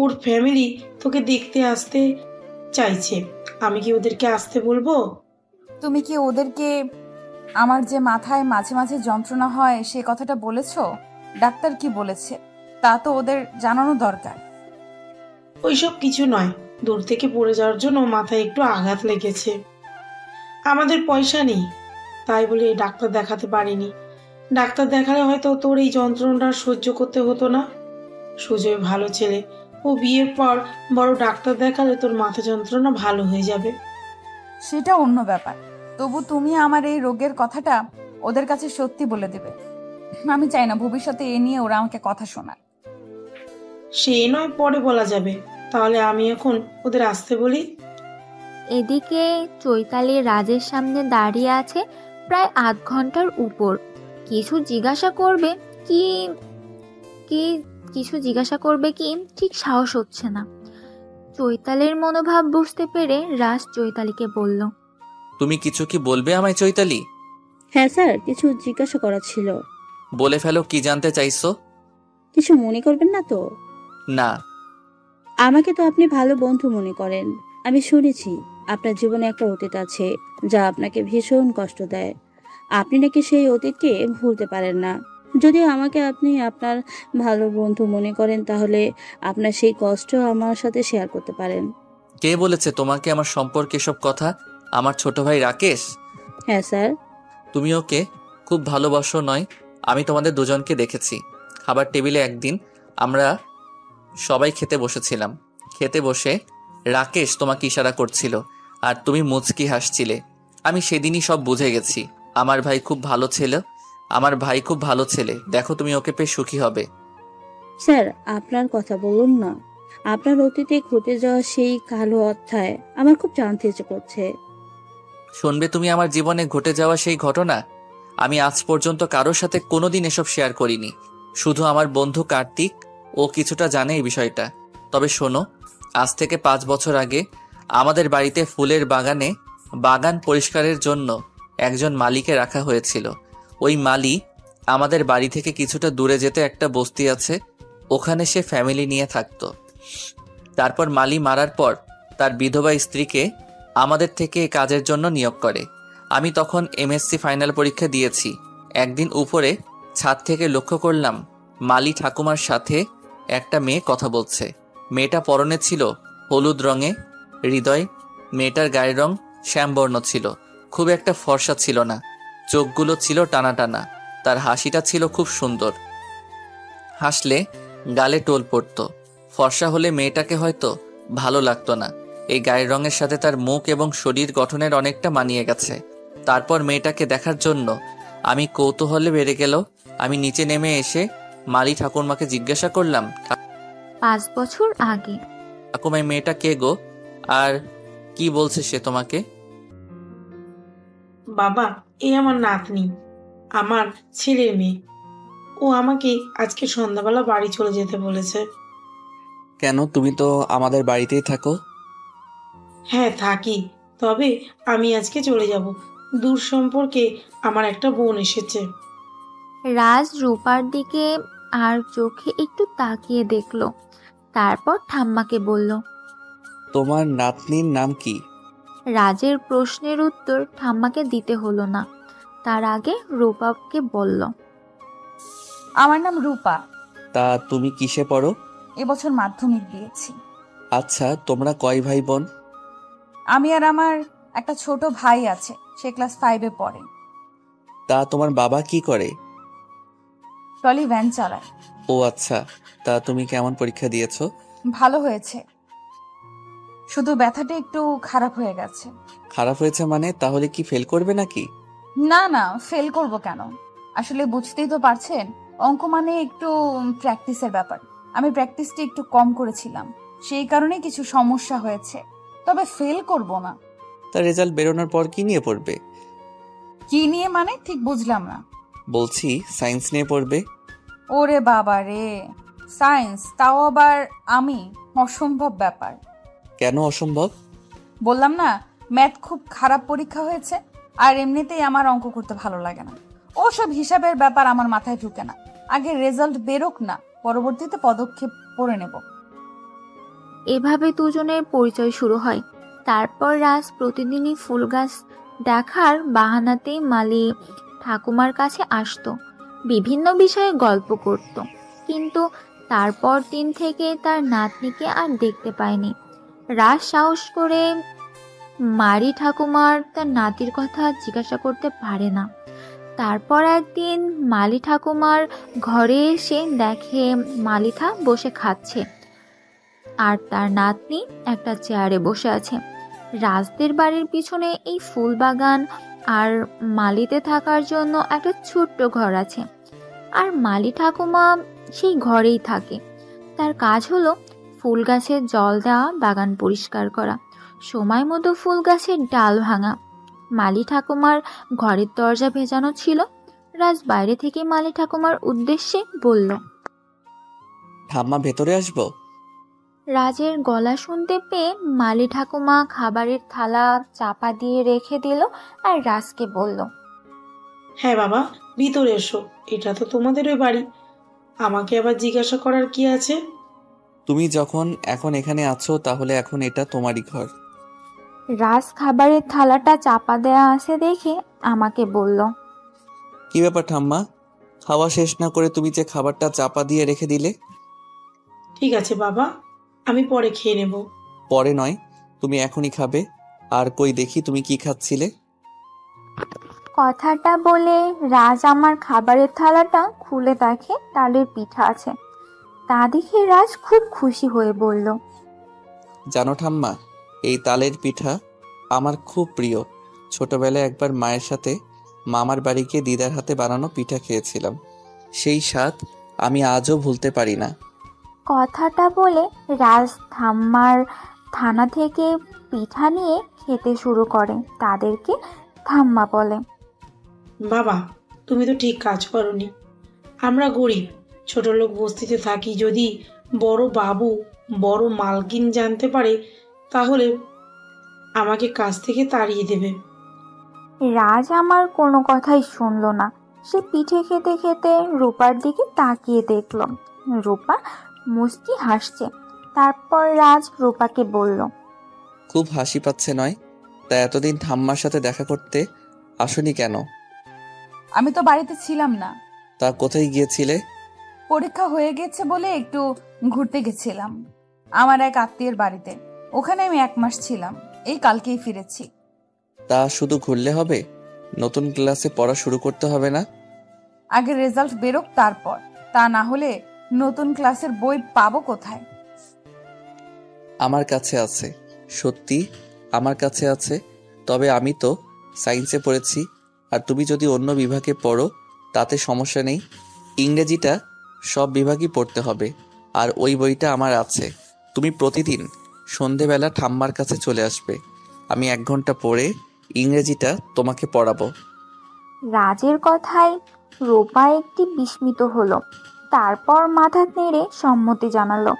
ওর ফ্যামিলি তোকে দেখতে আসতে চাইছে। আমি কি ওদেরকে আসতে বলবো? তুমি কি ওদেরকে আমার যে মাথায় মাঝে মাঝে যন্ত্রণা হয় সে কথাটা বলেছো? ডাক্তার কি বলেছে তা তো ওদের জানানো দরকার। ওইসব কিছু নয়, দূর থেকে পড়ে যাওয়ার জন্য মাথায় একটু আঘাত লেগেছে। আমাদের পয়সা নেই, তাই বলে ডাক্তার দেখাতে পারিনি। ডাক্তার দেখালে হয়তো তোর এই যন্ত্রণাটা সহ্য করতে হতো না। সুজয় ভালো ছেলে, ও বিয়ের পর বড় ডাক্তার দেখালে তোর মাথা যন্ত্রণা ভালো হয়ে যাবে। সেটা অন্য ব্যাপার, তবু তুমি আমার এই রোগের কথাটা ওদের কাছে সত্যি বলে দেবে। আমি চাই না ভবিষ্যতে এ নিয়ে ওরা আমাকে কথা শোনায়। সে নয় পরে বলা যাবে, তাহলে আমি এখন ওদের আসতে বলি। এদিকে চৈতালি রাজের সামনে দাঁড়িয়ে আছে প্রায় আধ ঘন্টার উপর। কিছু জিজ্ঞাসা করবে কি ঠিক সাহস হচ্ছে না। চৈতালির মনোভাব বুঝতে পেরে রাজ চৈতালিকে বলল, তুমি কিছু কি বলবে আমায় চৈতালি? হ্যাঁ স্যার, কিছু জিজ্ঞাসা করার ছিল। বলে ফেলো, কি জানতে চাইছো? কিছু মনে করবেন না তো? না। আমাকে তো আপনি ভালো বন্ধু মনে করেন। আমি শুনেছি আপনার জীবনে একটা অতীত আছে যা আপনাকে ভীষণ কষ্ট দেয়। আপনি নাকি সেই অতীতকে ভুলতে পারেন না। যদিও আমাকে আপনি আপনার ভালো বন্ধু মনে করেন, তাহলে আপনার সেই কষ্ট আমার সাথে শেয়ার করতে পারেন। কে বলেছে তোমাকে আমার সম্পর্কে সব কথা? আমার ছোট ভাই রাকেশ? হ্যাঁ স্যার। তুমি ওকে খুব ভালোবাসো নয়? আমি তোমাদের দুজনকে দেখেছি খাবার টেবিলে। একদিন আমরা সবাই খেতে বসেছিলাম। খেতে বসে রাকেশ তোমাকে ইশারা করছিল আর তুমি মুচকি হাসছিলে। আমি সেদিনই সব বুঝে গেছি। আমার ভাই খুব ভালো ছেলে। দেখো, তুমি ওকে পেয়ে সুখী হবে। স্যার, আপনার কথা বলুন না। আপনার অতীতে ঘটে যাওয়া সেই কালো অধ্যায় আমার খুব জানতে ইচ্ছে করছে। শুনবে তুমি আমার জীবনে ঘটে যাওয়া সেই ঘটনা? আমি আজ পর্যন্ত কারোর সাথে কোনোদিন এসব শেয়ার করিনি। শুধু আমার বন্ধু কার্তিক, ও কিছুটা জানে এই বিষয়টা। তবে শোনো, আজ থেকে 5 বছর আগে আমাদের বাড়িতে ফুলের বাগান পরিষ্কারের জন্য একজন মালিকে রাখা হয়েছিল। ওই মালি আমাদের বাড়ি থেকে কিছুটা দূরে যেতে একটা বস্তি আছে, ওখানে সে ফ্যামিলি নিয়ে থাকতো। তারপর মালি মারার পর তার বিধবা স্ত্রীকে আমাদের থেকে কাজের জন্য নিয়োগ করে। আমি তখন এমএসসি ফাইনাল পরীক্ষা দিয়েছি। একদিন উপরে ছাদ থেকে লক্ষ্য করলাম মালি ঠাকুমার সাথে একটা মেয়ে কথা বলছে। মেয়েটা পরনে ছিল হলুদ রঙে হৃদয়। মেয়েটার গায়ের রং শ্যামবর্ণ ছিল, খুব একটা ফর্সা ছিল না। চোখগুলো ছিল টানা টানা। তার হাসিটা ছিল খুব সুন্দর, হাসলে গালে টোল পড়তো। ফর্সা হলে মেয়েটাকে হয়তো ভালো লাগতো না। এই গায়ের রঙের সাথে তার মুখ এবং শরীর গঠনের অনেকটা মানিয়ে গেছে। তারপর মেয়েটাকে দেখার জন্য আমি কৌতূহলে বেড়ে গেল। আমি নিচে নেমে এসে মালি ঠাকুরমাকে জিজ্ঞাসা করলাম, 5 বছর আগে। ঠাকুমাই মেয়েটা কে গো, আর কি বলছে সে তোমাকে? বাবা, এই আমার নাতনি, আমার ছেলের মেয়ে। ও আমাকে আজকে সন্ধ্যাবেলা বাড়ি চলে যেতে বলেছে। কেন, তুমি তো আমাদের বাড়িতেই থাকো। হ্যাঁ থাকি, তবে আমি আজকে চলে যাব। দূর সম্পর্কে আমার একটা বোন এসেছে। রাজ রূপার দিকে আর চোখে একটু তাকিয়ে দেখলো, তারপর ঠাম্মাকে বলল, তোমার নাতনির নাম কি? রাজের প্রশ্নের উত্তর ঠাম্মাকে দিতে হলো না। তার আগে রূপাকে বলল, আমার নাম রূপা। তা তুমি কিসে পড়ো? এবছর মাধ্যমিক দিয়েছি। আচ্ছা, তোমরা কয় ভাই বোন? আমি আর আমার একটা ছোট ভাই আছে, সে ক্লাস 5-এ পড়ে। তা তোমার বাবা কি করে? ট্রলি ভ্যান চালায়। ও আচ্ছা, তা তুমি কেমন পরীক্ষা দিয়েছো? ভালো হয়েছে, শুধু ব্যথাটা একটু খারাপ হয়ে গেছে। খারাপ হয়েছে মানে? তাহলে কি ফেল করবে নাকি? না না, ফেল করব কেন? আসলে বুঝতেই তো পারছেন, অঙ্ক মানে একটু প্র্যাকটিসের ব্যাপার। আমি প্র্যাকটিসটা একটু কম করেছিলাম, সেই কারণে কিছু সমস্যা হয়েছে। তবে ফেল করব না। তার রেজাল্ট বেরোনোর পর কি নিয়ে পড়বে? কি নিয়ে মানে ঠিক বুঝলাম না। বলছি সায়েন্স নিয়ে পড়বে। ওরে বাবা রে, সায়েন্স, তাও আবার আমি। অসম্ভব ব্যাপার। কেন অসম্ভব? বললাম না, ম্যাথ খুব খারাপ পরীক্ষা হয়েছে, আর এমনিতেই আমার অঙ্ক করতে ভালো লাগে না। ওসব হিসাবের ব্যাপার আমার মাথায় ঢুকে না। আগে রেজাল্ট বেরোক না, পরবর্তীতে পদক্ষেপ করে নেব। এভাবে দুজনের পরিচয় শুরু হয়। তারপর রাজ প্রতিদিনই ফুল গাছ দেখার বাহানাতে মালি ঠাকুমার কাছে আসতো, বিভিন্ন বিষয়ে গল্প করত। কিন্তু তারপর দিন থেকে তার নাতনিকে আর দেখতে পায়নি। রাজ সাহস করে মারি ঠাকুমার তার নাতির কথা জিজ্ঞাসা করতে পারে না। তারপর একদিন মালি ঠাকুমার ঘরে এসে দেখে মালিথা বসে খাচ্ছে আর তার নাতনি একটা চেয়ারে বসে আছে। রাজদের বাড়ির পিছনে এই ফুল বাগান আর মালিতে থাকার জন্য একটা ছোট্ট ঘর আছে, আর মালি ঠাকুমা সেই ঘরেই থাকে। তার কাজ হলো ফুল গাছের জল দেওয়া, বাগান পরিষ্কার করা, সময় মতো ফুল গাছের ডাল ভাঙা। মালি ঠাকুমার ঘরের দরজা ভেজানো ছিল। রাজ বাইরে থেকে মালি ঠাকুমার উদ্দেশ্যে বলল, ঠাম্মা ভেতরে আসবো? রাজের গলা শুনতে পেয়ে মালি ঠাকুমা খাবারের থালা চাপা দিয়ে রেখে দিল আর রাজকে বলল, হ্যাঁ বাবা, ভিতরে এসো, এটা তো তোমাদেরই বাড়ি, আমাকে আবার জিজ্ঞাসা করার কি আছে? তুমি যখন এখন এখানে আছো তাহলে এখন এটা তোমারই ঘর। রাজ খাবারের থালাটা চাপা দেয়া আছে দেখে আমাকে বলল, কি ব্যাপার ঠাম্মা, খাওয়া শেষ না করে তুমি যে খাবারটা চাপা দিয়ে রেখে দিলে? ঠিক আছে বাবা, আমি পরে খেয়ে নেব। পরে নয়, তুমি এখনই খাবে। আর কই দেখি তুমি কি খাচ্ছিলে? কথাটা বলে রাজ আমার খাবারের থালাটা খুলে দেখে তালের পিঠা আছে। তা দেখে রাজ খুব খুশি হয়ে বলল, জানো ঠাম্মা, এই তালের পিঠা আমার খুব প্রিয়। ছোটবেলায় একবার মায়ের সাথে মামার বাড়ি গিয়ে দিদার হাতে বানানো পিঠা খেয়েছিলাম, সেই স্বাদ আমি আজও ভুলতে পারি না। কথাটা বলে রাজ ঠাম্মার থানা থেকে পিঠা নিয়ে খেতে শুরু করে। তাদেরকে ঠাম্মা বলে, বাবা, তুমি তো ঠিক কাজ করোনি। আমরা গরিব ছোট লোক বস্তিতে থাকি, যদি বড় বাবু বড় মালকিন জানতে পারে তাহলে আমাকে কাজ থেকে তাড়িয়ে দেবে। রাজ আমার কোনো কথাই শুনলো না। সে পিঠে খেতে খেতে রূপার দিকে তাকিয়ে দেখল। রূপা মুচকি হাসছে। তারপর রাজ রূপাকে বলল, খুব হাসি পাচ্ছে নয়? তা এতদিন ঠাম্মার সাথে দেখা করতে আসনি কেন? আমি তো বাড়িতে ছিলাম না। তা কোথায় গিয়েছিলে? পরীক্ষা হয়ে গেছে বলে একটু ঘুরতে গেছিলাম আমার এক আত্মীয়ের বাড়িতে। ওখানে আমি 1 মাস ছিলাম, এই কালকেই ফিরেছি। তা শুধু ঘুরলে হবে? নতুন ক্লাসে পড়া শুরু করতে হবে না? আগে রেজাল্ট বেরোক, তারপর। তা না হলে নতুন ক্লাসের বই পাবো কোথায়? আমার কাছে আছে, সত্যি আমার কাছে আছে। তবে আমি তো সায়েন্সে পড়েছি, আর তুমি যদি অন্য বিভাগে পড়ো তাতে সমস্যা নেই। ইংরেজিটা সব বিভাগই পড়তে হবে, আর ওই বইটা আমার আছে। তুমি প্রতিদিন সন্ধেবেলা ঠাম্মার কাছে চলে আসবে, আমি 1 ঘন্টা পড়ে ইংরেজিটা তোমাকে পড়াবো। রাজের কথায় রূপা একটি বিস্মিত হলো। তারপর মাথা নেড়ে সম্মতি জানালো।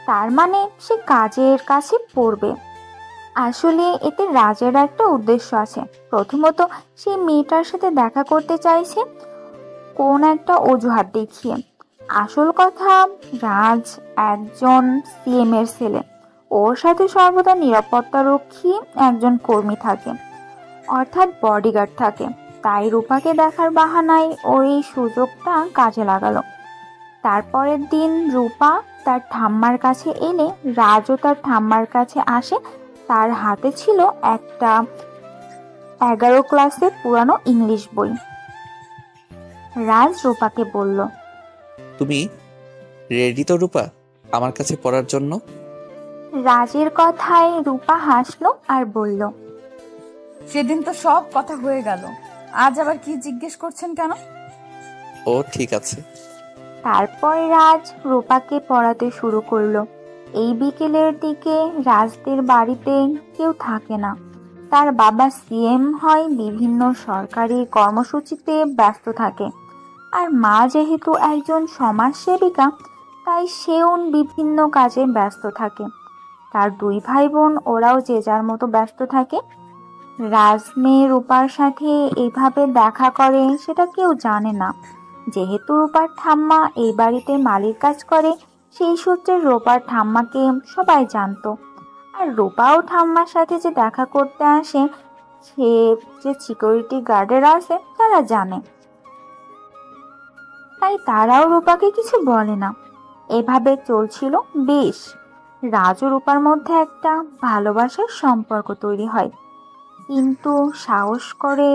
তার মানে সে কাজের কাছে পড়বে। আসলে এতে রাজের একটা উদ্দেশ্য আছে। প্রথমত, সে মেয়েটার সাথে দেখা করতে চাইছে কোন একটা অজুহাত দেখিয়ে। আসল কথা, রাজ একজন সিএম এর ছেলে। ওর সাথে সর্বদা নিরাপত্তারক্ষী একজন কর্মী থাকে, অর্থাৎ বডিগার্ড থাকে। তাই রূপাকে দেখার বাহানায় ওই সুযোগটা কাজে লাগালো। তারপরের দিন রূপা তার ঠাম্মার কাছে এলে রাজও তার ঠাম্মার কাছে আসে। তার হাতে ছিল একটা 11 ক্লাসের পুরানো ইংলিশ বই। রাজ রূপাকে বলল, তুমি রেডি তো রূপা আমার কাছে পড়ার জন্য? রাজের কথায় রূপা হাসলো আর বলল, সেদিন তো সব কথা হয়ে গেল, আজ আবার কি জিজ্ঞেস করছেন কেন? ও ঠিক আছে। তারপর রাজ রূপাকে পড়াতে শুরু করলো। এই বিকেলের দিকে রাজদের বাড়িতে কেউ থাকে না। তার বাবা সিএম হয়, বিভিন্ন সরকারি কর্মসূচিতে ব্যস্ত থাকে। আর মা যেহেতু একজন সমাজসেবিকা, তাই সেও বিভিন্ন কাজে ব্যস্ত থাকে। তার দুই ভাই বোন ওরাও যে যার মতো ব্যস্ত থাকে। রাজ মেয়ে রূপার সাথে এইভাবে দেখা করে সেটা কেউ জানে না। যেহেতু রূপার ঠাম্মা এই বাড়িতে মালির কাজ করে, সেই সূত্রে রূপার ঠাম্মাকে সবাই জানতো। আর রূপাও ঠাম্মার সাথে যে দেখা করতে আসে সে যে সিকিউরিটি গার্ডেরা আছে তারা জানে, তাই তারাও রূপাকে কিছু বলে না। এভাবে চলছিল বেশ। রাজ ও রূপার মধ্যে একটা ভালোবাসার সম্পর্ক তৈরি হয়, কিন্তু সাহস করে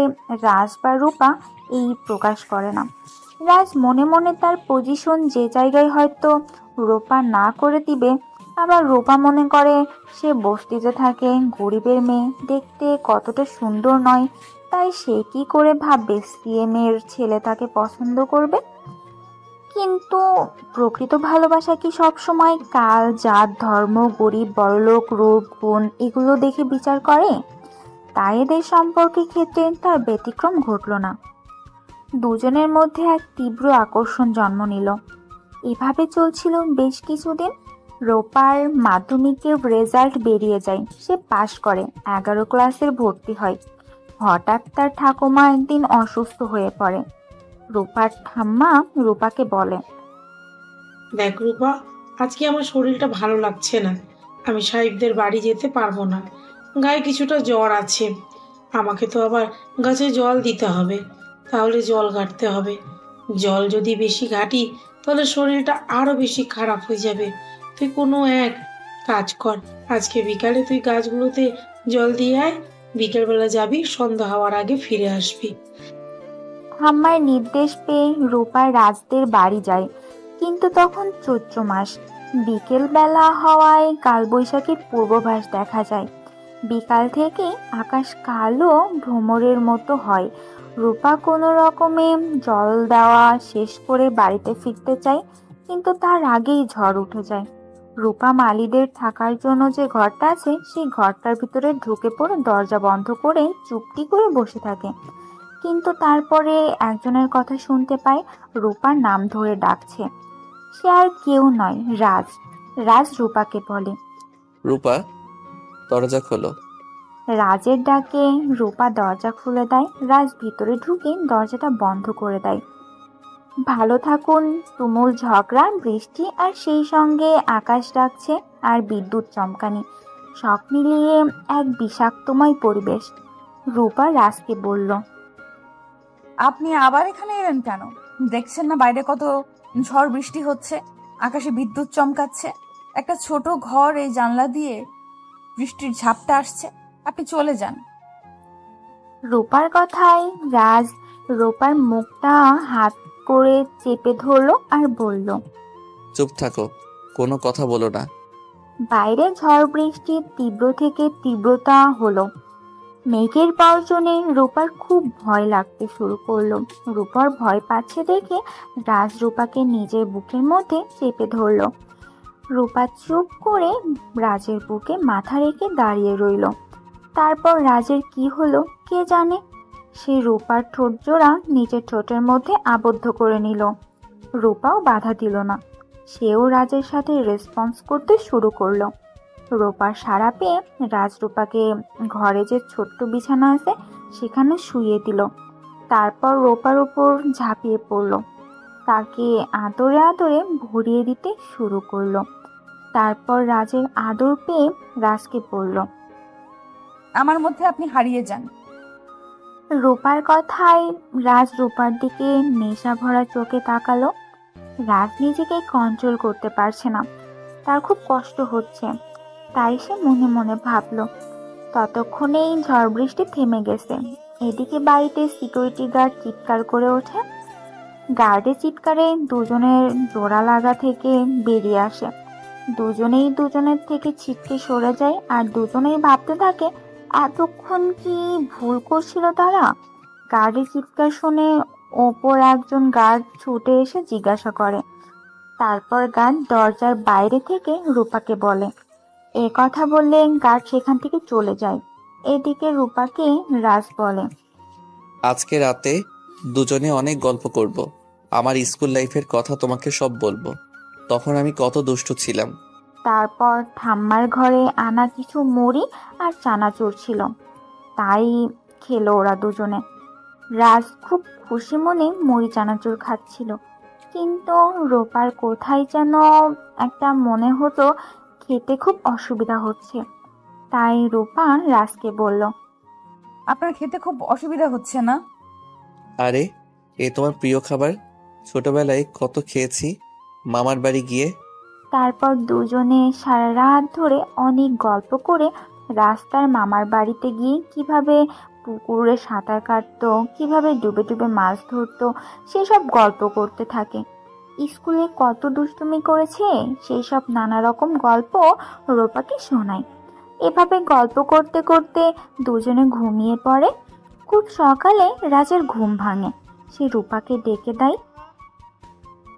রাজ বা রূপা এই প্রকাশ করে না। রাজ মনে মনে তার পজিশন যে জায়গায় হয়তো রূপা না করে দিবে, আবার রূপা মনে করে সে বস্তিতে থাকে, গরিবের মেয়ে, দেখতে কতটা সুন্দর নয়, তাই সে কি করে ভাববে সিএম এর ছেলে তাকে পছন্দ করবে। কিন্তু প্রকৃত ভালোবাসা কি সবসময় কাল, জাত, ধর্ম, গরিব, বড়লোক, রূপ, গুণ এগুলো দেখে বিচার করে? তাই এদের সম্পর্কের ক্ষেত্রে তার ব্যতিক্রম ঘটল না। দুজনের মধ্যে এক তীব্র আকর্ষণ জন্ম নিল। এভাবে চলছিল বেশ কিছুদিন। রূপার মাধ্যমিকের রেজাল্ট বেরিয়ে যায়, সে পাশ করে 11 ক্লাসের ভর্তি হয়। হঠাৎ তার ঠাকুমা একদিন অসুস্থ হয়ে পড়ে। রূপার ঠাম্মা রূপাকে বলে, দেখ রূপা, আজকে আমার শরীরটা ভালো লাগছে না, আমি সাহেবদের বাড়ি যেতে পারবো না, গায়ে কিছুটা জ্বর আছে। আমাকে তো আবার গাছে জল দিতে হবে, তাহলে জল ঘাটতে হবে। জল যদি বেশি ঘাটি তাহলে শরীরটা আরো বেশি খারাপ হয়ে যাবে। তুই কোনো এক কাজ কর, আজকে বিকালে তুই গাছগুলোতে জল দিয়ে আয়, বিকেলবেলা যাবি, সন্ধ্যা হওয়ার আগে ফিরে আসবি। ঠাম্মার নির্দেশ পেয়ে রূপা রাজদের বাড়ি যায়, কিন্তু তখন চৈত্র মাস। বিকেল বেলা হওয়ায় কালবৈশাখীর পূর্বাভাস দেখা যায়। বিকাল থেকে আকাশ কালো ভ্রমরের মতো হয়। রূপা কোনো রকমে জল দেওয়া শেষ করে বাড়িতে ফিরতে চায়, কিন্তু তার আগেই ঝড় উঠে যায়। রূপা মালিদের থাকার জন্য যে ঘরটা আছে সেই ঘরটার ভিতরে ঢুকে পড়ে দরজা বন্ধ করে চুপটি করে বসে থাকে। কিন্তু তারপরে একজনের কথা শুনতে পায়, রূপার নাম ধরে ডাকছে। সে আর কেউ নয়, রাজ। রাজ রূপাকে বলে, রূপা, দরজা খোলো। রাজের ডাকে রূপা দরজা খুলে দেয়। রাজ ভিতরে ঢুকে দরজাটা বন্ধ করে দেয়। ভালো থাকুন তুমুল ঝগড়া, বৃষ্টি, আর সেই সঙ্গে আকাশ ডাকছে আর বিদ্যুৎ চমকানি, সব মিলিয়ে এক বিষাক্তময় পরিবেশ। রূপা রাজকে বলল, আপনি আবার এখানে এলেন কেন? দেখছেন না বাইরে কত ঝড় বৃষ্টি হচ্ছে, আকাশে বিদ্যুৎ চমকাচ্ছে, একটা ছোট ঘর, এই জানলা দিয়ে বৃষ্টির ঝাপটা আসছে, আপনি চলে যান। রূপার কথায় রাজ রূপার মুখটা হাত করে চেপে ধরলো আর বলল, চুপ থাকো, কোনো কথা বলো না। বাইরে ঝড় বৃষ্টির তীব্র থেকে তীব্রতা হলো। মেঘের গর্জনে রূপার খুব ভয় লাগতে শুরু করলো। রূপার ভয় পাচ্ছে দেখে রাজ রূপাকে নিজের বুকের মধ্যে চেপে ধরলো। রূপা চুপ করে রাজের বুকে মাথা রেখে দাঁড়িয়ে রইল। তারপর রাজের কি হলো কে জানে। সে রূপার ঠোঁট জোড়া নিজের ঠোঁটের মধ্যে আবদ্ধ করে নিল। রূপাও বাধা দিল না, সেও রাজের সাথে রেসপন্স করতে শুরু করলো। রূপার সাড়া পেয়ে রাজ রূপাকে ঘরে যে ছোট্ট বিছানা আছে সেখানে শুইয়ে দিল। তারপর রূপার উপর ঝাঁপিয়ে পড়ল, তাকে আদরে আদরে ভরিয়ে দিতে শুরু করলো। তারপর রাজের আদর পেয়ে রাজকে বলল, আমার মধ্যে আপনি হারিয়ে যান। রূপার কথায় রাজ রূপার দিকে নেশা ভরা চোখে তাকালো। রাজ নিজেকে কন্ট্রোল করতে পারছে না, তার খুব কষ্ট হচ্ছে। তাই সে মনে মনে ভাবল। ততক্ষণেই ঝড় বৃষ্টি থেমে গেছে। এদিকে বাড়িতে সিকিউরিটি গার্ড চিৎকার করে ওঠে। গার্ডের চিৎকারে দুজনের জোড়া লাগা থেকে বেরিয়ে আসে। দুজনেই দুজনের থেকে ছিটকে সরে যায়, আর দুজনেই ভাবতে থাকে এতক্ষণ কি ভুল করছিল তারা। গার্ডের চিৎকার শুনে ওপর একজন গার্ড ছুটে এসে জিজ্ঞাসা করে। তারপর গার্ড দরজার বাইরে থেকে রূপাকে বলে। এ কথা বললে গার্ড সেখান থেকে চলে যায়। এদিকে রূপাকে রাজ বলে, আজকে রাতে দুজনে অনেক গল্প করব, আমার স্কুল লাইফের কথা তোমাকে সব বলবো। তখন আমি কত দুষ্টু ছিলাম। তারপর ঠাম্মার ঘরে আনা কিছু মুড়ি আর চানাচুর ছিল, তাই খেলো ওরা দুজনে। রাজ খুব খুশি মনে মুড়ি চানাচুর খাচ্ছিল, কিন্তু রূপার কোথায় যেন একটা মনে হতো খেতে খুব অসুবিধা হচ্ছে। তাই রূপা রাজকে বলল, আপনার খেতে খুব অসুবিধা হচ্ছে না? আরে এ তোমার প্রিয় খাবার, ছোটবেলায় কত খেয়েছি মামার বাড়ি গিয়ে। তারপর দুজনে সারা রাত ধরে অনেক গল্প করে রাস্তার মামার বাড়িতে গিয়ে কিভাবে পুকুরে সাঁতার কাটতো, কিভাবে ডুবে ডুবে মাছ ধরতো সেসব গল্প করতে থাকে। স্কুলে কত দুষ্টুমি করেছে সেই সব নানা রকম গল্প রূপাকে শোনায়। এভাবে গল্প করতে করতে দুজনে ঘুমিয়ে পড়ে। খুব সকালে রাজের ঘুম ভাঙে, সে রূপাকে ডেকে দেয়।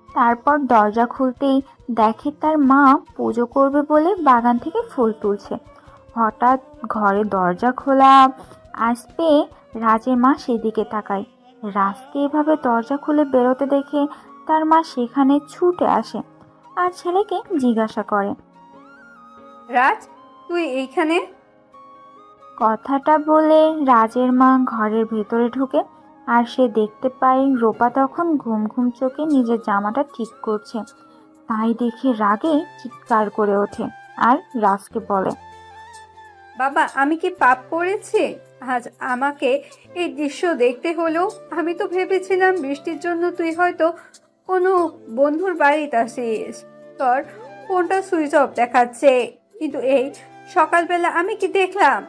তারপর দরজা খুলতেই দেখে তার মা পুজো করবে বলে বাগান থেকে ফুল তুলছে। হঠাৎ ঘরে দরজা খোলা আসবে, রাজের মা সেদিকে তাকায়। রাজকে এভাবে দরজা খুলে বেরোতে দেখে তার মা সেখানে ছুটে আসে আর ছেলেকে জিজ্ঞাসা করে, রাজ, তুই এইখানে? কথাটা বলে রাজের মা ঘরের ভেতরে ঢুকে আর সে দেখতে পায় রূপা তখন ঘুম ঘুম চোখে নিজের জামাটা ঠিক করছে। তাই দেখে রাগে চিৎকার করে ওঠে আর রাজকে বলে, বাবা, আমি কি পাপ করেছি আজ আমাকে এই দৃশ্য দেখতে হলো? আমি তো ভেবেছিলাম বৃষ্টির জন্য তুই হয়তো কোনো বন্ধুর বাড়িতে আসিস, তোর ফোনটা সুইচ অফ দেখাচ্ছে, কিন্তু এই সকালবেলা আমি কি দেখলাম?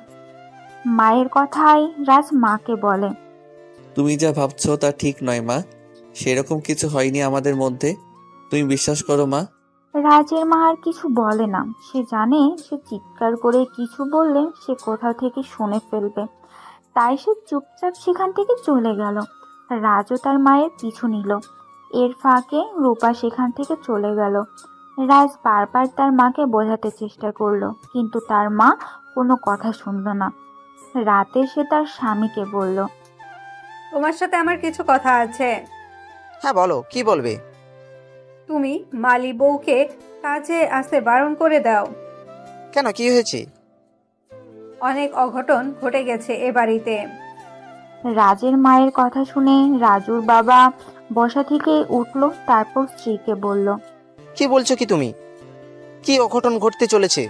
মায়ের কথায় রাজ মাকে বলে, তুমি যা ভাবছো তা ঠিক নয় মা, সেরকম কিছু হয়নি আমাদের মধ্যে, তুমি বিশ্বাস করো মা। রাজের মা আর কিছু বলে না, সে জানে সে চিৎকার করে কিছু বললে সে কোথা থেকে শুনে ফেলবে। তাই সে চুপচাপ সেখান থেকে চলে গেল। রাজও তার মায়ের পিছু নিল। এর ফাঁকে রূপা সেখান থেকে চলে গেল। রাজ বারবার তার মাকে বোঝাতে চেষ্টা করলো, কিন্তু তার মা কোনো কথা শুনল না। রাতে সে তার স্বামীকে বলল, তোমার সাথে আমার কিছু কথা আছে। হ্যাঁ বলো, কি বলবে? তুমি মালি বউকে কাজে আসতে বারণ করে দাও। কেন, কি হয়েছে? অনেক অঘটন ঘটে গেছে এ বাড়িতে। রাজের মায়ের কথা শুনে রাজুর বাবা বসা থেকে উঠল, তারপর স্ত্রীকে বলল, কি বলছো কি তুমি? কি অঘটন ঘটতে চলেছে?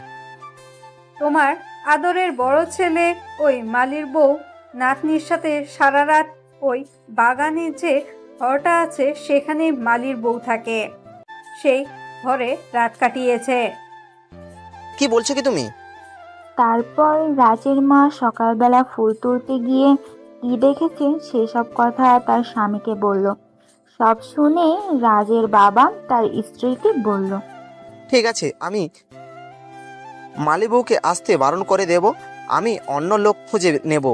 তোমার আদরের বড় ছেলে ওই মালির বউ নাতনির সাথে সারা রাত ওই বাগানে যে ঘরটা আছে সেখানে মালির বউ থাকে, সেই ঘরে রাত কাটিয়েছে। কি বলছো কি তুমি? তারপর রাজের মা সকালবেলা ফুল তুলতে গিয়ে কি দেখেছে সেসব কথা তার স্বামীকে বলল। সব শুনে রাজের বাবা তার স্ত্রীকে বলল, ঠিক আছে, আমি মালি বউকে আসতে বারণ করে দেব, আমি অন্য লোক খুঁজে নেব।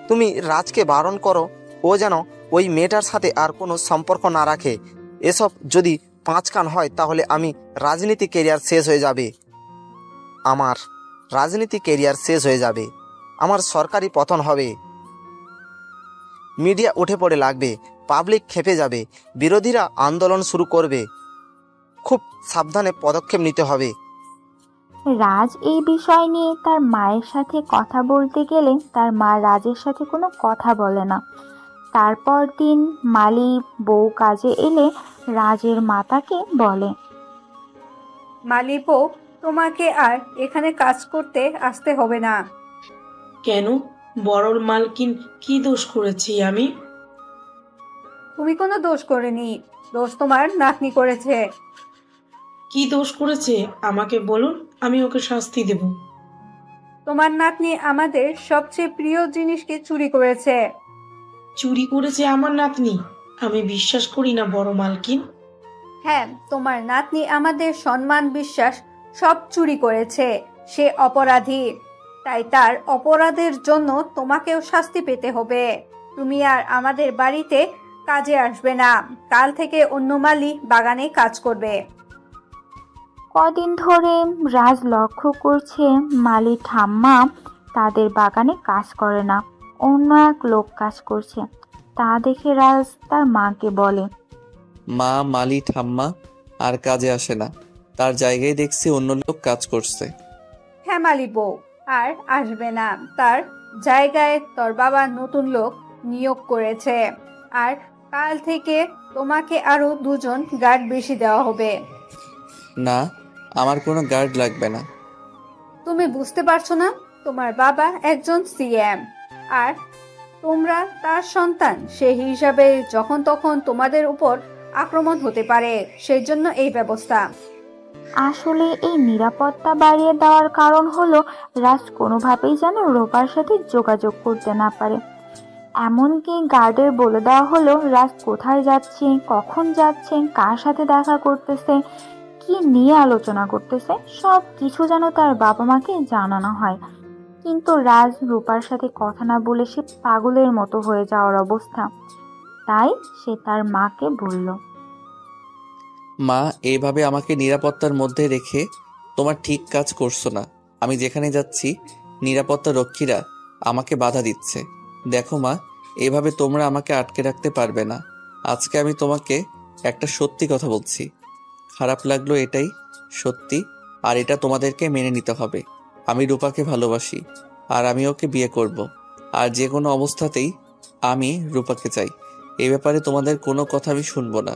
তুমি রাজকে বারণ করো, ও যেন ওই মেয়েটার সাথে আর কোনো সম্পর্ক না রাখে। এসব যদি 5 কান হয় তাহলে আমি রাজনীতি কেরিয়ার শেষ হয়ে যাবে। আমার রাজনীতি কেরিয়ার শেষ হয়ে যাবে, আমার সরকারি পতন হবে, মিডিয়া উঠে পড়ে লাগবে, পাবলিক খেপে যাবে, বিরোধীরা আন্দোলন শুরু করবে। খুব সাবধানে পদক্ষেপ নিতে হবে। রাজ এই বিষয় নিয়ে তার মায়ের সাথে কথা বলতে গেলে তার মা রাজের সাথে কোনো কথা বলে না। তারপর দিন মালি বউ কাজে এলে রাজের মাতাকে বলে, মালি বউ, তোমাকে আর এখানে কাজ করতে আসতে হবে না। কেন? বড়র মালকিন কি দোষ করেছি আমি? তুমি কোনো দোষ করেনি, দোষ তোমার নাতনি করেছে। কি দোষ করেছে আমাকে বলুন, আমি ওকে শাস্তি দেব। তোমার নাতনি আমাদের সবচেয়ে প্রিয় জিনিসকে চুরি করেছে। চুরি করেছে আমার নাতনি? আমি বিশ্বাস করি না বড় মালকিন। হ্যাঁ, তোমার নাতনি আমাদের সম্মান বিশ্বাস সব চুরি করেছে, সে অপরাধী। তাই তার অপরাধের জন্য তোমাকেও শাস্তি পেতে হবে। তুমি আর আমাদের বাড়িতে কাজে আসবে না, কাল থেকে অন্য মালি বাগানে কাজ করবে। কদিন ধরে রাজ লক্ষ্য করছে মালি ঠাম্মা তাদের বাগানে কাজ করে না, অন্য এক লোক কাজ করছে। তা দেখে রাজ তার মাকে বলে, মা, মালি ঠাম্মা আর কাজে আসে না। তার জায়গায় দেখছি অন্য লোক কাজ করছে। হেমালি বউ আর আসবে না, তার জায়গায় তোর বাবা নতুন লোক নিয়োগ করেছে। আর কাল থেকে তোমাকে আরো 2জন গার্ড বেশি দেওয়া হবে। না, আমার কোনো গার্ড লাগবে না। তুমি বুঝতে পারছো না? তোমার বাবা একজন সিএম আর তোমরা তার সন্তান, সেই হিসাবে যখন তখন তোমাদের উপর আক্রমণ হতে পারে, সেই জন্য এই ব্যবস্থা। আসলে এই নিরাপত্তা বাড়িয়ে দেওয়ার কারণ হলো রাজ কোনোভাবেই যেন রূপার সাথে যোগাযোগ করতে না পারে। এমনকি গার্ডের বলে দেওয়া হলো রাজ কোথায় যাচ্ছে, কখন যাচ্ছে, কার সাথে দেখা করতেছে, কি নিয়ে আলোচনা করতেছে, সব কিছু যেন তার বাবা মাকে জানানো হয়। কিন্তু রাজ রূপার সাথে কথা না বলে সে পাগলের মতো হয়ে যাওয়ার অবস্থা। তাই সে তার মাকে বলল, মা, এইভাবে আমাকে নিরাপত্তার মধ্যে রেখে তোমার ঠিক কাজ করছো না। আমি যেখানে যাচ্ছি নিরাপত্তা রক্ষীরা আমাকে বাধা দিচ্ছে। দেখো মা, এভাবে তোমরা আমাকে আটকে রাখতে পারবে না। আজকে আমি তোমাকে একটা সত্যি কথা বলছি। খারাপ লাগলো এটাই সত্যি, আর এটা তোমাদেরকে মেনে নিতে হবে। আমি রূপাকে ভালোবাসি আর আমি ওকে বিয়ে করব। আর যে কোনো অবস্থাতেই আমি রূপাকে চাই। এই ব্যাপারে তোমাদের কোনো কথা আমি শুনবো না।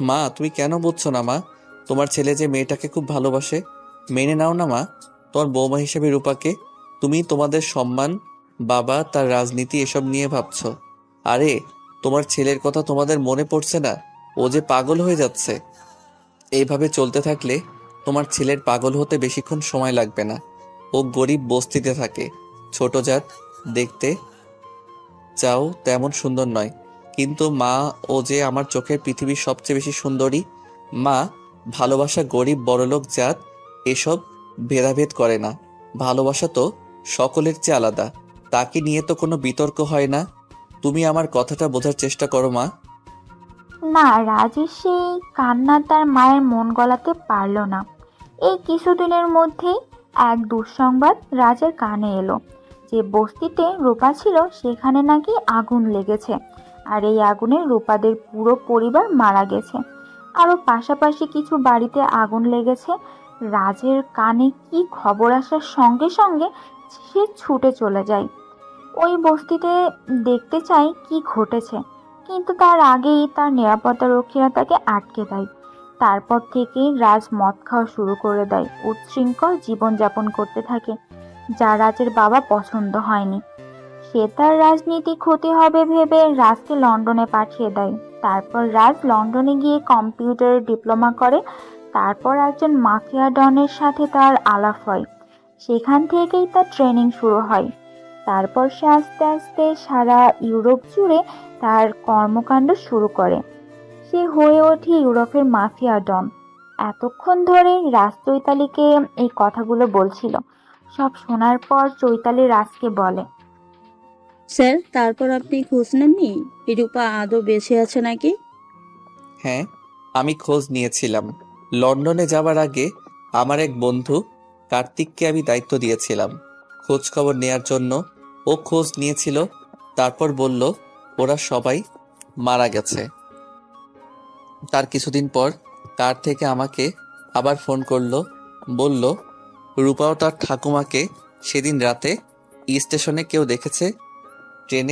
মা, তুমি কেন বুঝছো না মা? তোমার ছেলে যে মেয়েটাকে খুব ভালোবাসে, মেনে নাও না মা। তোমার বৌমা হিসেবে রূপাকে তুমি তোমাদের সম্মান, বাবা, তার রাজনীতি এসব নিয়ে ভাবছো। আরে তোমার ছেলের কথা তোমাদের মনে পড়ছে না? ও যে পাগল হয়ে যাচ্ছে। এইভাবে চলতে থাকলে তোমার ছেলের পাগল হতে বেশিক্ষণ সময় লাগবে না। ও গরিব বস্তিতে থাকে, ছোট জাত, দেখতে চাও তেমন সুন্দর নয়, কিন্তু মা ও যে আমার চোখের পৃথিবীর সবচেয়ে বেশি সুন্দরী। মা, ভালোবাসা গরিব বড়লোক জাত এসব ভেদাভেদ করে না। ভালোবাসা তো সকলের চেয়ে আলাদা, তাকে নিয়ে তো কোনো বিতর্ক হয় না। তুমি আমার কথাটা বোঝার চেষ্টা করো মা। না, রাজের সেই কান্না তার মায়ের মন গলাতে পারল না। এই কিছুদিনের মধ্যেই এক দুঃসংবাদ রাজের কানে এলো যে বস্তিতে রূপা ছিল সেখানে নাকি আগুন লেগেছে, আর এই আগুনে রূপাদের পুরো পরিবার মারা গেছে। আরও পাশাপাশি কিছু বাড়িতে আগুন লেগেছে। রাজের কানে কি খবর আসার সঙ্গে সঙ্গে সে ছুটে চলে যায় ওই বস্তিতে, দেখতে চায় কি ঘটেছে। কিন্তু তার আগেই তার নিরাপত্তা রক্ষীরা তাকে আটকে দেয়। তারপর থেকেই রাজ মদ খাওয়া শুরু করে দেয়, উচ্ছৃঙ্খল জীবনযাপন করতে থাকে, যা রাজের বাবা পছন্দ হয়নি। সে তার রাজনীতি ক্ষতি হবে ভেবে রাজকে লন্ডনে পাঠিয়ে দেয়। তারপর রাজ লন্ডনে গিয়ে কম্পিউটারে ডিপ্লোমা করে। তারপর একজন মাফিয়া ডনের সাথে তার আলাপ হয়, সেখান থেকেই তার ট্রেনিং শুরু হয়। তারপর সে আস্তে আস্তে সারা ইউরোপ জুড়ে তার কর্মকাণ্ড শুরু করে। সে হয়ে ওঠে ইউরোপের মাফিয়া ডন। এতক্ষণ ধরে রাজ চৈতালিকে এই কথাগুলো বলছিল। সব শোনার পর চৈতালি রাজকে বলে, স্যার, তারপর আপনি খোঁজ নেননি রূপা আদৌ বেঁচে আছে নাকি? হ্যাঁ, আমি খোঁজ নিয়েছিলাম। লন্ডনে যাওয়ার আগে আমার এক বন্ধু কার্তিককে আমি দায়িত্ব দিয়েছিলাম খোঁজ খবর নেয়ার জন্য। ও খোঁজ নিয়েছিল, তারপর বলল ওরা সবাই মারা গেছে। তার কিছুদিন পর কার থেকে আমাকে আবার ফোন করলো, বলল রূপাও তার ঠাকুমাকে সেদিন রাতে স্টেশনে কেউ দেখেছে। ট্রেন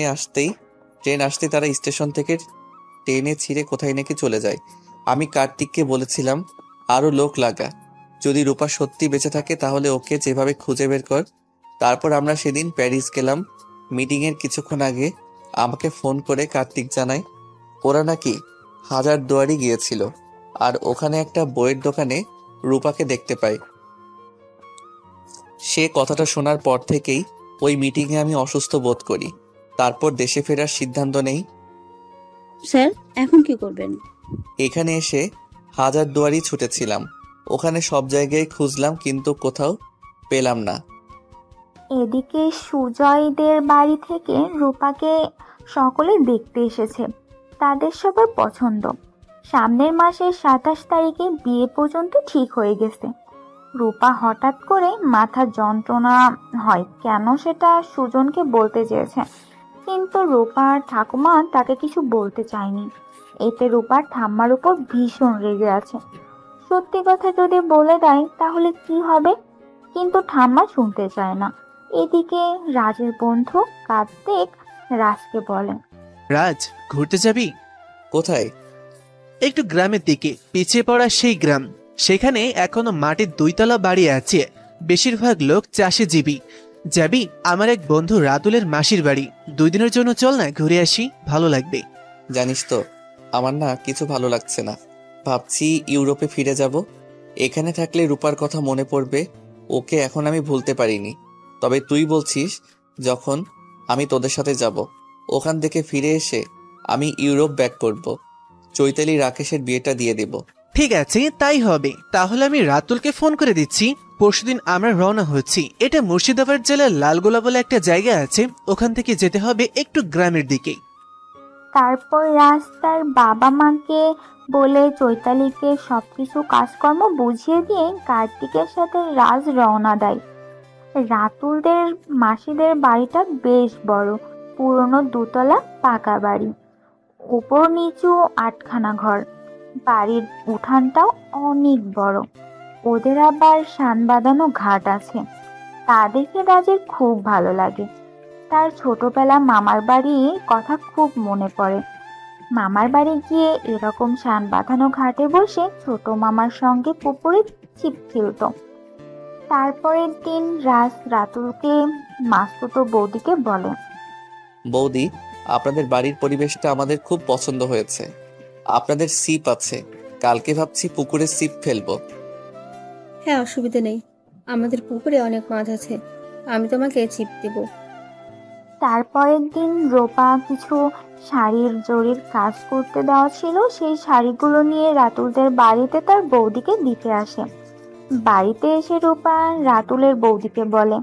আসতেই তারা স্টেশন থেকে ট্রেনে ছিঁড়ে কোথায় নাকি চলে যায়। আমি কার্তিককে বলেছিলাম আরও লোক লাগা, যদি রূপা সত্যি বেঁচে থাকে তাহলে ওকে যেভাবে খুঁজে বের কর। তারপর আমরা সেদিন প্যারিস গেলাম। মিটিংয়ের কিছুক্ষণ আগে আমাকে ফোন করে কার্তিক জানায় ওরা নাকি হাজারদুয়ারি গিয়েছিল, আর ওখানে একটা বইয়ের দোকানে রূপাকে দেখতে পায়। সে কথাটা শোনার পর থেকেই ওই মিটিংয়ে আমি অসুস্থ বোধ করি। তারপর দেশে ফেরার সিদ্ধান্ত নেই। স্যার, এখন কি করবেন? এখানে এসে হাজারদুয়ারি ছুটেছিলাম, ওখানে সব জায়গায় খুঁজলাম কিন্তু কোথাও পেলাম না। এদিকে সুজয়দের বাড়ি থেকে রূপাকে সকলে দেখতে এসেছে। তাদের সবার পছন্দ। সামনের মাসের 27 তারিখে বিয়ে পর্যন্ত ঠিক হয়ে গেছে। রূপা হঠাৎ করে মাথা যন্ত্রণা হয় কেন সেটা সুজনকে বলতে চেয়েছে, কিন্তু রূপার ঠাকুমা তাকে কিছু বলতে চায়নি। এতে রূপার ঠাম্মার উপর ভীষণ রেগে আছে। সত্যি কথা যদি বলে দেয় তাহলে কি হবে, কিন্তু ঠাম্মা শুনতে চায় না। এদিকে রাজের বন্ধু কার্তিক রাজকে বলে, রাজ, ঘুরতে যাবি? কোথায়? একটু গ্রামের দিকে, পিছিয়ে পড়া সেই গ্রাম। সেখানে এখনো মাটির 2 তলা বাড়ি আছে। বেশিরভাগ লোক চাষিজীবী। যাবি? আমার এক বন্ধু রাতুলের মাসির বাড়ি। 2 দিনের জন্য চল না, ঘুরে আসি, ভালো লাগবে। জানিস তো, আমার না কিছু ভালো লাগছে না। ভাবছি ইউরোপে ফিরে যাব। এখানে থাকলে রূপার কথা মনে পড়বে। ওকে এখন আমি ভুলতে পারিনি। তবে তুই বলছিস যখন আমি তোদের সাথে যাব, ওখান থেকে ফিরে এসে আমি ইউরোপ ব্যাক করব। চৈতালি রাকেশের বিয়েটা দিয়ে দেব। ঠিক আছে, তাই হবে। তাহলে আমি রাতুলকে ফোন করে দিচ্ছি। পরশুদিন আমরা রওনা হচ্ছি। এটা মুর্শিদাবাদ জেলার লালগোলা বলে একটা জায়গা আছে, ওখান থেকে যেতে হবে একটু গ্রামের দিকে। তারপর রাজ তার বাবা মাকে বলে চৈতালিকে সবকিছু কাজকর্ম বুঝিয়ে দিয়ে কার্তিকের সাথে রাজ রওনা দেয়। রাতুলদের মাসিদের বাড়িটা বেশ বড়, পুরনো 2 তলা পাকা বাড়ি, উপর নিচু 8খানা ঘর। বাড়ির উঠানটাও অনেক বড়। ওদের আবার শান বাঁধানো ঘাট আছে। তা দেখে রাজের খুব ভালো লাগে। তার ছোটবেলা মামার বাড়ির কথা খুব মনে পড়ে। মামার বাড়ি গিয়ে এরকম শান বাঁধানো ঘাটে বসে ছোট মামার সঙ্গে পুকুরে ছিপ খেলত। তারপরের দিন রাজ রাতুলকে মাসতুতো বৌদিকে বলে, বৌদি, আপনাদের বাড়ির পরিবেশটা আমাদের খুব পছন্দ হয়েছে। আপনাদের সিপ আছে, কালকে ভাবছি পুকুরে সিপ ফেলবো। হ্যাঁ, অসুবিধা নেই, আমাদের পুকুরে অনেক মাছ আছে, আমি তোমাকে ছিপ দেব। তারপরের দিন রূপা কিছু শাড়ির জরির কাজ করতে দেওয়া ছিল, সেই শাড়িগুলো নিয়ে রাতুলদের বাড়িতে তার বৌদিকে দিতে আসে। বাড়িতে এসে রূপা রাতুলের বৌদিকে বলে,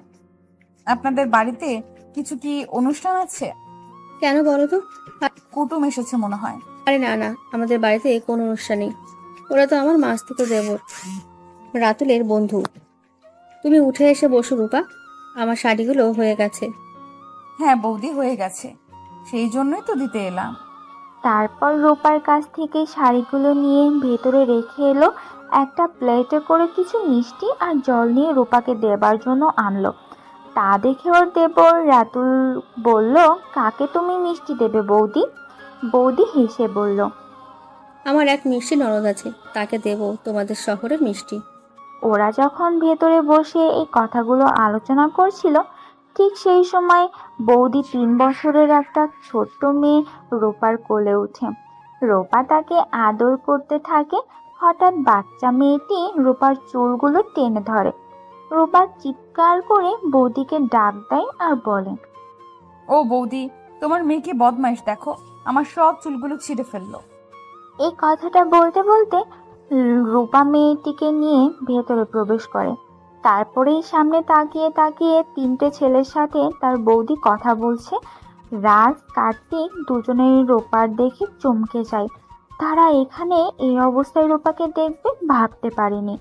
আপনাদের বাড়িতে কিছু কি অনুষ্ঠান আছে? কেন বলো তো? কুটুম এসেছে মনে হয়। আরে না না, আমাদের বাড়িতে কোনো অনুষ্ঠান নেই। ওরা তো আমার মাসতুতো দেবর, রাতুলের বন্ধু। তুমি উঠে এসে বসো রূপা, আমার শাড়িগুলো হয়ে গেছে। হ্যাঁ বৌদি, হয়ে গেছে, সেই জন্যই তো দিতে এলাম। তারপর রূপার কাছ থেকে শাড়িগুলো নিয়ে ভেতরে রেখে এলো। একটা প্লেটে করে কিছু মিষ্টি আর জল নিয়ে রূপাকে দেবার জন্য আনলো। তা দেখে ওর দেবর রাতুল বলল, কাকে তুমি মিষ্টি দেবে বৌদি? বৌদি হেসে বলল, আমার এক মিষ্টি ননদ আছে, তাকে দেব তোমাদের শহরের মিষ্টি। ওরা যখন ভেতরে বসে এই কথাগুলো আলোচনা করছিল, ঠিক সেই সময় বৌদি 3 বছরের একটা ছোট্ট মেয়ে রূপার কোলে ওঠে। রূপা তাকে আদর করতে থাকে। হঠাৎ বাচ্চা মেয়েটি রূপার চুলগুলো টেনে ধরে। রূপা চিৎকার করে বৌদিকে ডাক দেয় আর বলে, ও বৌদি, তোমার মেয়ে কি বদমাইশ দেখো, আমার সব চুলগুলো ছিঁড়ে ফেললো। এই কথাটা বলতে বলতে রূপা মেয়েটিকে নিয়ে ভেতরে প্রবেশ করে। তারপরেই সামনে তাকিয়ে তাকিয়ে 3টে ছেলের সাথে তার বৌদি কথা বলছে। রাজ কার্তিক দুজনেই রূপার দেখে চমকে যায়। তারা এখানে এই অবস্থায় রূপাকে দেখবে ভাবতে পারেনি।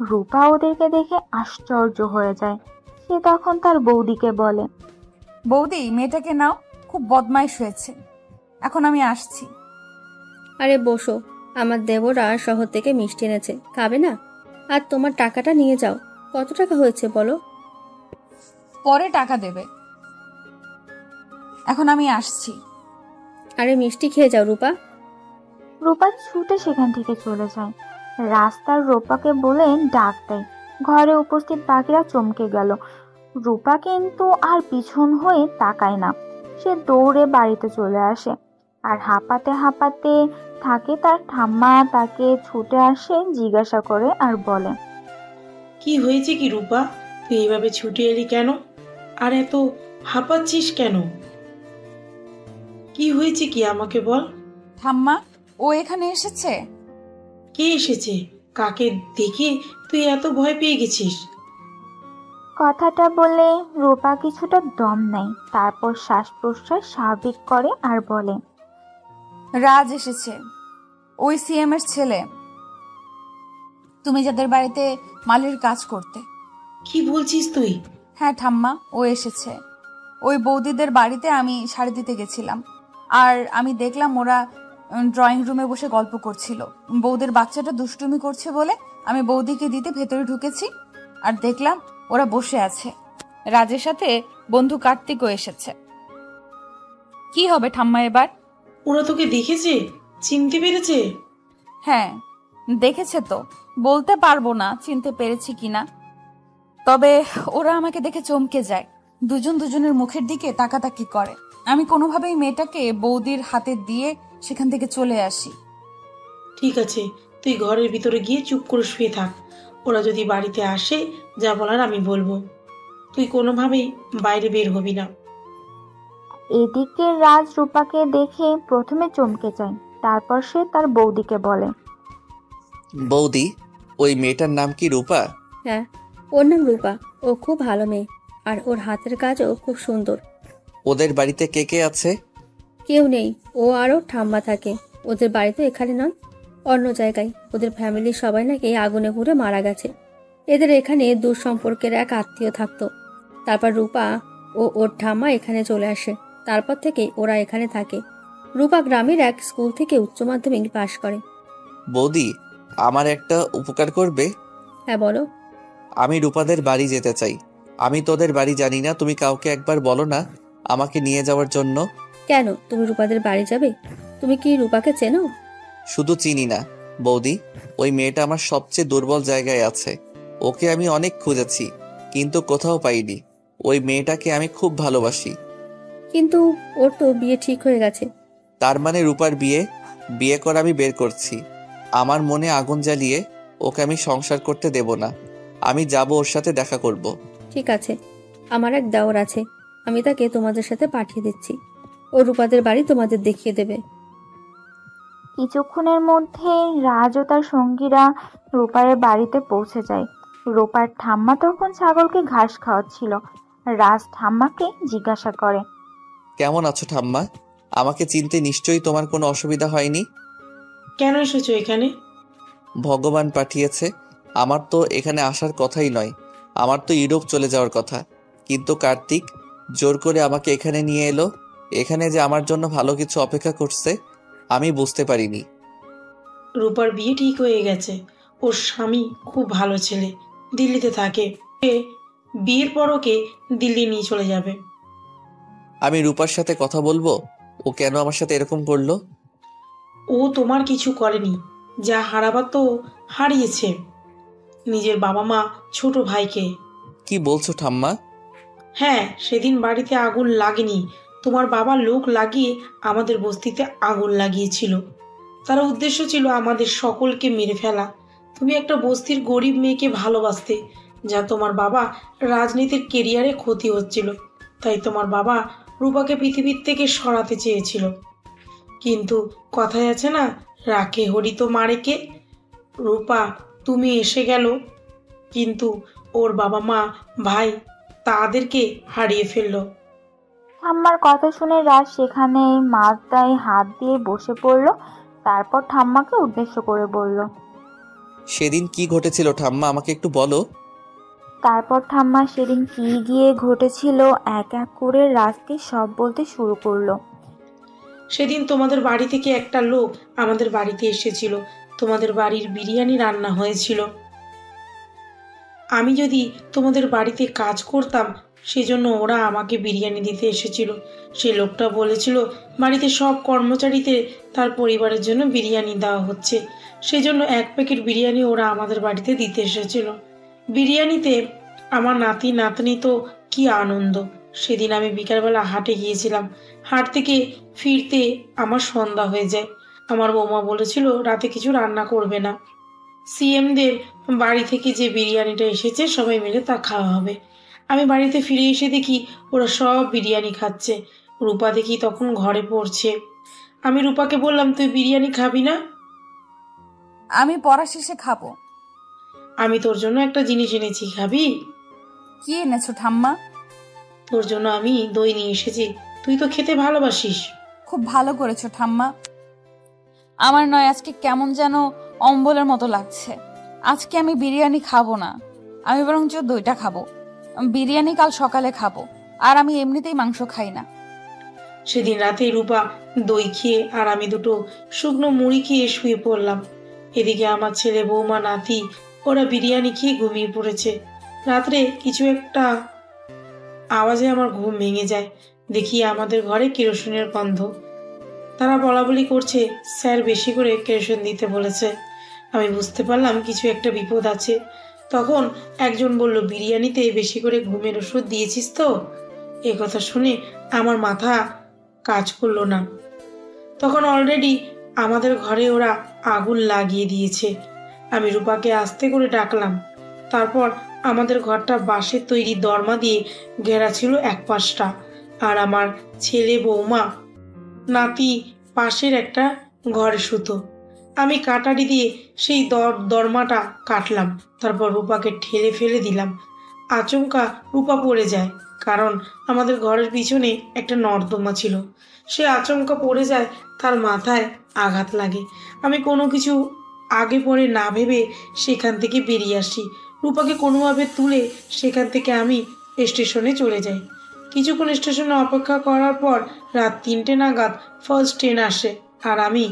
রূপা ওদেরকে দেখে আশ্চর্য হয়ে যায়। সে তখন তার বৌদিকে বলে, বৌদি, মেয়েটাকে নাও, খুব বদমাইশ হয়েছে, এখন আমি আসছি। আরে বসো, আমার দেবরা শহর থেকে মিষ্টি এনেছে, খাবে না? আর তোমার টাকাটা নিয়ে যাও। কত টাকা হয়েছে বলো? পরে টাকা দেবে, এখন আমি আসছি। আরে মিষ্টি খেয়ে যাও রূপা। রূপা ছুটে সেখান থেকে চলে যায়। রাস্তার রূপাকে বলে ডাক দেয়। ঘরে উপস্থিত বাকিরা চমকে গেল। রূপা কিন্তু আর পিছন হয়ে তাকায় না। সে দৌড়ে বাড়িতে চলে আসে আর হাঁপাতে হাঁপাতে থাকে। তার ঠাম্মা তাকে ছুটে আসে, জিজ্ঞাসা করে আর বলে, কি হয়েছে কি রূপা, তুই এইভাবে ছুটে এলি কেন? আর এত হাঁপাচ্ছিস কেন? কি হয়েছে কি আমাকে বল। ঠাম্মা, ও এখানে এসেছে। কে এসেছে? কাকে দেখে তুই এত ভয় পেয়ে গেছিস? কথাটা বলে রূপা কিছুটা দম নেয়, তারপর শ্বাস প্রশ্বাস স্বাভাবিক করে আর বলে, রাজ এসেছে, ওই সিএম এর ছেলে, তুমি যাদের বাড়িতে মালির কাজ করতে। কি বলছিস তুই? হ্যাঁ ঠাম্মা, ও এসেছে। ওই বৌদিদের বাড়িতে আমি শাড়ি দিতে গেছিলাম, আর আমি দেখলাম ওরা ড্রয়িং রুমে বসে গল্প করছিল। বৌদির বাচ্চাটা দুষ্টুমি করছে বলে আমি বৌদিকে দিতে ভেতরে ঢুকেছি, আর দেখলাম ওরা বসে আছে। রাজের সাথে বন্ধু কার্তিকও এসেছে। কি হবে ঠাম্মা এবার? ওরা তোকে দেখেছে, চিনতে পেরেছে? হ্যাঁ দেখেছে তো, বলতে পারবো না চিনতে পেরেছি কিনা, তবে ওরা আমাকে দেখে চমকে যায়, দুজন দুজনের মুখের দিকে তাকাতাকি করে। আমি কোনোভাবেই মেয়েটাকে বৌদির হাতে দিয়ে সেখান থেকে চলে আসি। ঠিক আছে, তুই ঘরের ভিতরে গিয়ে চুপ করে শুয়ে থাক। ওরা যদি বাড়িতে আসে যা বলার আমি বলবো, তুই কোনোভাবেই বাইরে বের হবি না। এদিকে রাজ রূপাকে দেখে প্রথমে চমকে যায়, তারপর সে তার বৌদিকে বলে, বৌদি, ওই মেয়েটার নাম কি রূপা? হ্যাঁ, ওর নাম রূপা। ও খুব ভালো মেয়ে, আর ওর হাতের কাজও খুব সুন্দর। ওদের বাড়িতে কে কে আছে? কেউ নেই, ও আরও ঠাম্মা থাকে। ওদের বাড়ি তো এখানে নয়, অন্য জায়গায়। ওদের ফ্যামিলির সবাই নাকি আগুনে পুড়ে মারা গেছে। এদের এখানে দূর সম্পর্কের এক আত্মীয় থাকতো। তারপর রূপা ও ওর ঠাম্মা এখানে চলে আসে, তারপর থেকে ওরা এখানে থাকে। রূপা গ্রামের এক স্কুল থেকে উচ্চ মাধ্যমিক পাশ করে। বৌদি, আমার একটা উপকার করবে? হ্যাঁ বলো। আমি রূপাদের বাড়ি যেতে চাই। আমি তোদের বাড়ি জানি না, তুমি কাউকে একবার বলো না আমাকে নিয়ে যাওয়ার জন্য। কেন, তুমি রূপাদের বাড়ি যাবে? তুমি কি রূপাকে চেনো? শুধু চিনি না বৌদি, ওই মেয়েটা আমার সবচেয়ে দুর্বল জায়গায় আছে। ওকে আমি অনেক খুঁজেছি, কিন্তু কোথাও পাইনি। ওই মেয়েটাকে আমি খুব ভালোবাসি। কিন্তু ওর তো বিয়ে ঠিক হয়ে গেছে। তার মানে রূপার বিয়ে করা আমি বের করছি। আমার মনে আগুন জ্বালিয়ে ওকে আমি সংসার করতে দেব না। আমি যাব, ওর সাথে দেখা করব। ঠিক আছে, আমার এক দেওর আছে, আমি তাকে তোমাদের সাথে পাঠিয়ে দিচ্ছি। ও রূপাদের বাড়ি তোমাদের দেখিয়ে দেবে। কিছুক্ষণের মধ্যে রাজ ও তার সঙ্গীরা রূপারের বাড়িতে পৌঁছে যায়। রূপার ঠাম্মা তখন ছাগলকে ঘাস খাওয়াচ্ছিল। রাজ ঠাম্মাকে জিজ্ঞাসা করে, কেমন আছো ঠাম্মা? আমাকে চিনতে নিশ্চয়ই তোমার কোনো অসুবিধা হয়নি? কেন এসেছো এখানে? ভগবান পাঠিয়েছে। আমার তো এখানে আসার কথাই নয়, আমার তো ইউরোপ চলে যাওয়ার কথা। কিন্তু কার্তিক জোর করে আমাকে এখানে নিয়ে এলো। এখানে যে আমার জন্য ভালো কিছু অপেক্ষা করছে আমি বুঝতে পারিনি। রূপার বিয়ে ঠিক হয়ে গেছে। ওর স্বামী খুব ভালো ছেলে, দিল্লিতে থাকে। বিয়ের পর ওকে দিল্লি নিয়ে চলে যাবে। আমি রূপার সাথে কথা বলবো, ও কেন আমার সাথে এরকম করলো? ও তোমার কিছু করেনি, যা হারাবার তো হারিয়েছে। নিজের বাবা মা, ছোট ভাইকে। কি বলছো ঠাম্মা? হ্যাঁ, সেদিন বাড়িতে আগুন লাগেনি, তোমার বাবা লোক লাগিয়ে আমাদের বস্তিতে আগুন লাগিয়েছিল। তার উদ্দেশ্য ছিল আমাদের সকলকে মেরে ফেলা। তুমি একটা বস্তির গরিব মেয়েকে ভালোবাসতে, যা তোমার বাবা রাজনীতির কেরিয়ারে ক্ষতি হচ্ছিল। তাই তোমার বাবা রূপাকে পৃথিবীর থেকে সরাতে চেয়েছিল। কিন্তু কথায় আছে না, রাখে হরি তো মারে কে। রূপা তুমি এসে গেল, কিন্তু ওর বাবা মা, ভাই তাদেরকে হারিয়ে ফেললো। ঠাম্মার কথা শুনে রাজ সেখানে মাথায় হাত দিয়ে বসে পড়ল। তারপর ঠাম্মাকে উদ্দেশ্য করে বলল, সেদিন কি ঘটেছিল ঠাম্মা, আমাকে একটু বলো। তারপর ঠাম্মা সেদিন কি গিয়ে ঘটেছিল এক এক করে রাজকে সব বলতে শুরু করলো। সেদিন তোমাদের বাড়ি থেকে একটা লোক আমাদের বাড়িতে এসেছিল। তোমাদের বাড়ির বিরিয়ানি রান্না হয়েছিল। আমি যদি তোমাদের বাড়িতে কাজ করতাম, সেজন্য ওরা আমাকে বিরিয়ানি দিতে এসেছিল। সেই লোকটা বলেছিল বাড়িতে সব কর্মচারীদের তার পরিবারের জন্য বিরিয়ানি দেওয়া হচ্ছে, সেজন্য 1 প্যাকেট বিরিয়ানি ওরা আমাদের বাড়িতে দিতে এসেছিল। বিরিয়ানিতে আমার নাতি নাতনি তো কি আনন্দ। সেদিন আমি বিকালবেলা হাটে গিয়েছিলাম। হাট থেকে ফিরতে আমার সন্ধ্যা হয়ে যায়। আমার বৌমা বলেছিল রাতে কিছু রান্না করবে না। সিএমদের বাড়ি থেকে যে বিরিয়ানিটা এসেছে সবাই মিলে তা খাওয়া হবে। আমি বাড়িতে ফিরে এসে দেখি ওরা সব বিরিয়ানি খাচ্ছে। রূপা দেখি তখন ঘরে পড়ছে। আমি রূপাকে বললাম, তুই বিরিয়ানি খাবি না? আমি পড়া শেষে খাবো। আমি তোর জন্য একটা জিনিস এনেছি, খাবি? কি এনেছো ঠাম্মা? তোর জন্য আমি দই নিয়ে এসেছি, তুই তো খেতে ভালোবাসিস। খুব ভালো করেছো ঠাম্মা। আমার নয় আজকে কেমন যেন অম্বলের মতো লাগছে। আজকে আমি বিরিয়ানি খাবো না, আমি বরঞ্চ দইটা খাবো। বিরিয়ানি কাল সকালে খাবো। আর আমি এমনিতেই মাংস খাই না। সেদিন রাতে রূপা দই খেয়ে আর আমি দুটো শুকনো মুড়ি খেয়ে শুয়ে পড়লাম। এদিকে আমার ছেলে, বৌমা, নাতি ওরা বিরিয়ানি খেয়ে ঘুমিয়ে পড়েছে। রাত্রে কিছু একটা আওয়াজে আমার ঘুম ভেঙে যায়। দেখি আমাদের ঘরে কেরোসিনের গন্ধ। তারা বলাবলি করছে স্যার বেশি করে কেরোসিন দিতে বলেছে। আমি বুঝতে পারলাম কিছু একটা বিপদ আছে। তখন একজন বলল, বিরিয়ানিতে বেশি করে ঘুমের ওষুধ দিয়েছিস তো? এ কথা শুনে আমার মাথা কাজ করলো না। তখন অলরেডি আমাদের ঘরে ওরা আগুন লাগিয়ে দিয়েছে। আমি রূপাকে আস্তে করে ডাকলাম। তারপর আমাদের ঘরটা বাঁশের তৈরি দরমা দিয়ে ঘেরা ছিল এক পাশটা, আর আমার ছেলে, বৌমা, নাতি পাশের একটা ঘরে শুতো। আমি কাটারি দিয়ে সেই দরমাটা কাটলাম। তারপর রূপাকে ঠেলে ফেলে দিলাম। আচমকা রূপা পড়ে যায়, কারণ আমাদের ঘরের পিছনে একটা নর্দমা ছিল। সে আচমকা পড়ে যায়, তার মাথায় আঘাত লাগে। আমি কোনো কিছু আগে পরে না ভেবে সেখান থেকে বেরিয়ে আসি। রূপাকে কোনোভাবে তুলে সেখান থেকে আমি স্টেশনে চলে যাই। কিছুক্ষণ স্টেশনে অপেক্ষা করার পর রাত 3টে নাগাদ ফার্স্ট ট্রেন আসে, আর আমি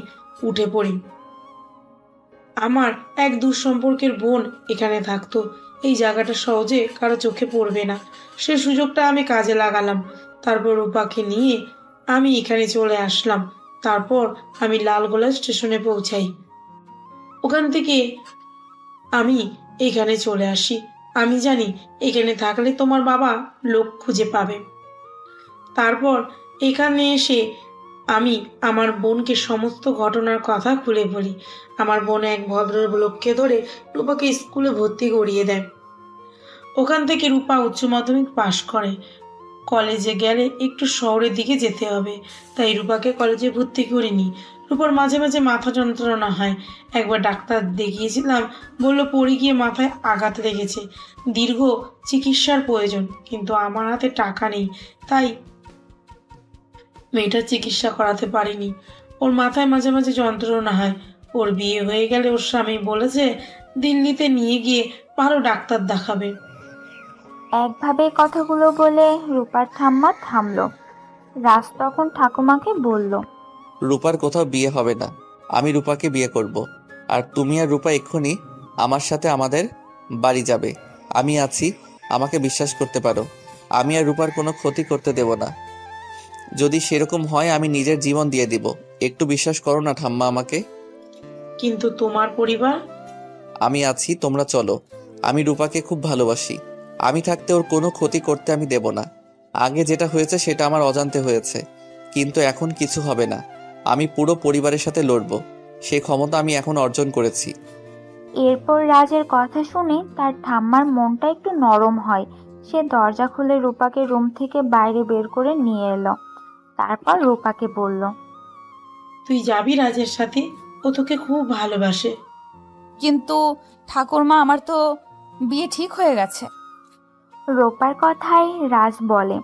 উঠে পড়ি। আমার এক দূর সম্পর্কের বোন এখানে থাকতো। এই জায়গাটা সহজে কারো চোখে পড়বে না, সে সুযোগটা আমি কাজে লাগালাম। তারপর রূপাকে নিয়ে আমি এখানে চলে আসলাম। তারপর আমি লালগোলা স্টেশনে পৌঁছাই। ওখান থেকে আমি এখানে চলে আসি। আমি জানি এখানে থাকলে তোমার বাবা লোক খুঁজে পাবে। তারপর এখানে এসে আমি আমার বোনকে সমস্ত ঘটনার কথা খুলে বলি। আমার বোন এক ভদ্রলোককে ধরে রূপাকে স্কুলে ভর্তি করিয়ে দেয়। ওখান থেকে রূপা উচ্চ মাধ্যমিক পাশ করে। কলেজে গেলে একটু শহরের দিকে যেতে হবে, তাই রূপাকে কলেজে ভর্তি করিনি। রূপার মাঝে মাঝে মাথা যন্ত্রণা হয়। একবার ডাক্তার দেখিয়েছিলাম, বলল পড়ে গিয়ে মাথায় আঘাত লেগেছে, দীর্ঘ চিকিৎসার প্রয়োজন। কিন্তু আমার হাতে টাকা নেই, তাই মেয়েটার চিকিৎসা করাতে পারিনি। ওর মাথায় মাঝে মাঝে যন্ত্রণা হয়। ওর বিয়ে হয়ে গেলে ওর স্বামী বলেছে দিল্লিতে নিয়ে গিয়ে ভালো ডাক্তার দেখাবে। একভাবে কথাগুলো বলে রূপার ঠাম্মা থামলো। রাজ তখন ঠাকুমাকে বলল, রূপার কোথাও বিয়ে হবে না, আমি রূপাকে বিয়ে করব। আর তুমি আর রূপা এক্ষুনি আমার সাথে আমাদের বাড়ি যাবে। আমি আছি, আমাকে বিশ্বাস করতে পারো। আমি আর রূপার কোনো ক্ষতি করতে দেব না। যদি সেরকম হয় আমি নিজের জীবন দিয়ে দিব। একটু বিশ্বাস করো না ঠাম্মা আমাকে। কিন্তু তোমার পরিবার? আমি আছি, তোমরা চলো। আমি রূপাকে খুব ভালোবাসি। আমি থাকতে ওর কোনো ক্ষতি করতে আমি দেব না। আগে যেটা হয়েছে সেটা আমার অজান্তে হয়েছে, কিন্তু এখন কিছু হবে না। আমি পুরো পরিবারের সাথে লড়ব, সেই ক্ষমতা আমি এখন অর্জন করেছি। এরপর রাজের কথা শুনে তার ঠাম্মার মনটা একটু নরম হয়। সে দরজা খুলে রূপাকে রুম থেকে বাইরে বের করে নিয়ে এলো। তারপর রূপাকে বলল, তুই যাবি রাজের সাথে? ও তোকে খুব ভালোবাসে। কিন্তু ঠাকুরমা, আমার তো বিয়ে ঠিক হয়ে গেছে। রূপার কথায় রাজ বলে,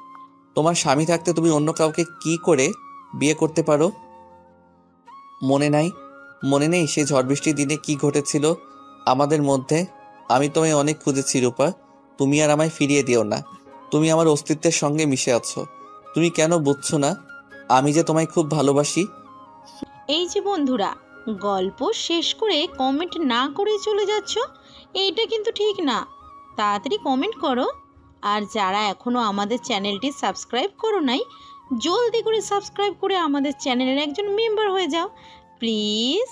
তোমার স্বামী থাকতে তুমি অন্য কাউকে কি করে বিয়ে করতে পারো? মনে নেই সে ঝড় বৃষ্টির দিনে কি ঘটেছিল আমাদের মধ্যে? আমি তোমায় অনেক খুঁজেছি রূপা, তুমি আর আমায় ফিরিয়ে দিও না। তুমি আমার অস্তিত্বের সঙ্গে মিশে আছো। তুমি কেন বুঝছো না আমি যে তোমায় খুব ভালোবাসি? এই যে বন্ধুরা, গল্প শেষ করে কমেন্ট না করে চলে যাচ্ছ, এইটা কিন্তু ঠিক না। তাড়াতাড়ি কমেন্ট করো। আর যারা এখনও আমাদের চ্যানেলটি সাবস্ক্রাইব করো নাই, জলদি করে সাবস্ক্রাইব করে আমাদের চ্যানেলের একজন মেম্বার হয়ে যাও প্লিজ।